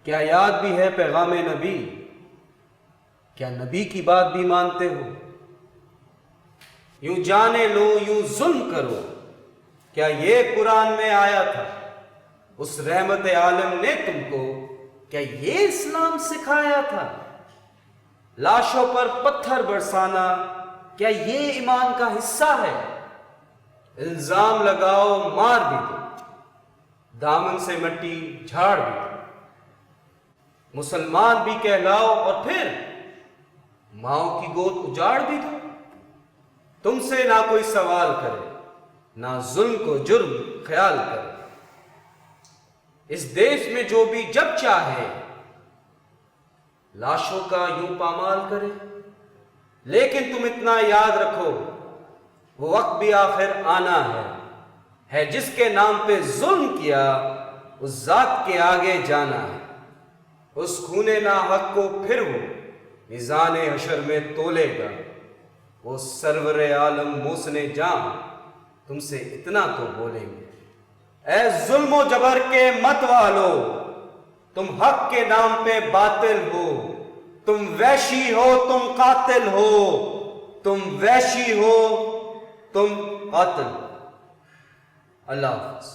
क्या याद भी है पैगाम नबी? क्या नबी की बात भी मानते हो? यूं जाने लो, यूं जुल्म करो, क्या ये कुरान में आया था? उस रहमत आलम ने तुमको क्या ये इस्लाम सिखाया था? लाशों पर पत्थर बरसाना, क्या ये ईमान का हिस्सा है? इल्जाम लगाओ, मार भी दो, दामन से मिट्टी झाड़ भी दो, मुसलमान भी कहलाओ और फिर माओ की गोद उजाड़ भी दो। तुमसे ना कोई सवाल करे, ना जुल्म को जुर्म ख्याल करे। इस देश में जो भी जब चाहे लाशों का यूं पामाल करे, लेकिन तुम इतना याद रखो, वो वक्त भी आखिर आना है जिसके नाम पे जुल्म किया उस जात के आगे जाना है। उस खूने ना हक को फिर वो मिज़ान हशर में तोलेगा। वो सरवर आलम मूसने जाम तुमसे इतना तो बोलेंगे, ऐ जुल्मो जबर के मत वालो, तुम हक के नाम पे बातिल हो, तुम वैशी हो, तुम कातिल हो, तुम वैशी हो, तुम कातिल। अल्लाह हाफ़िज़।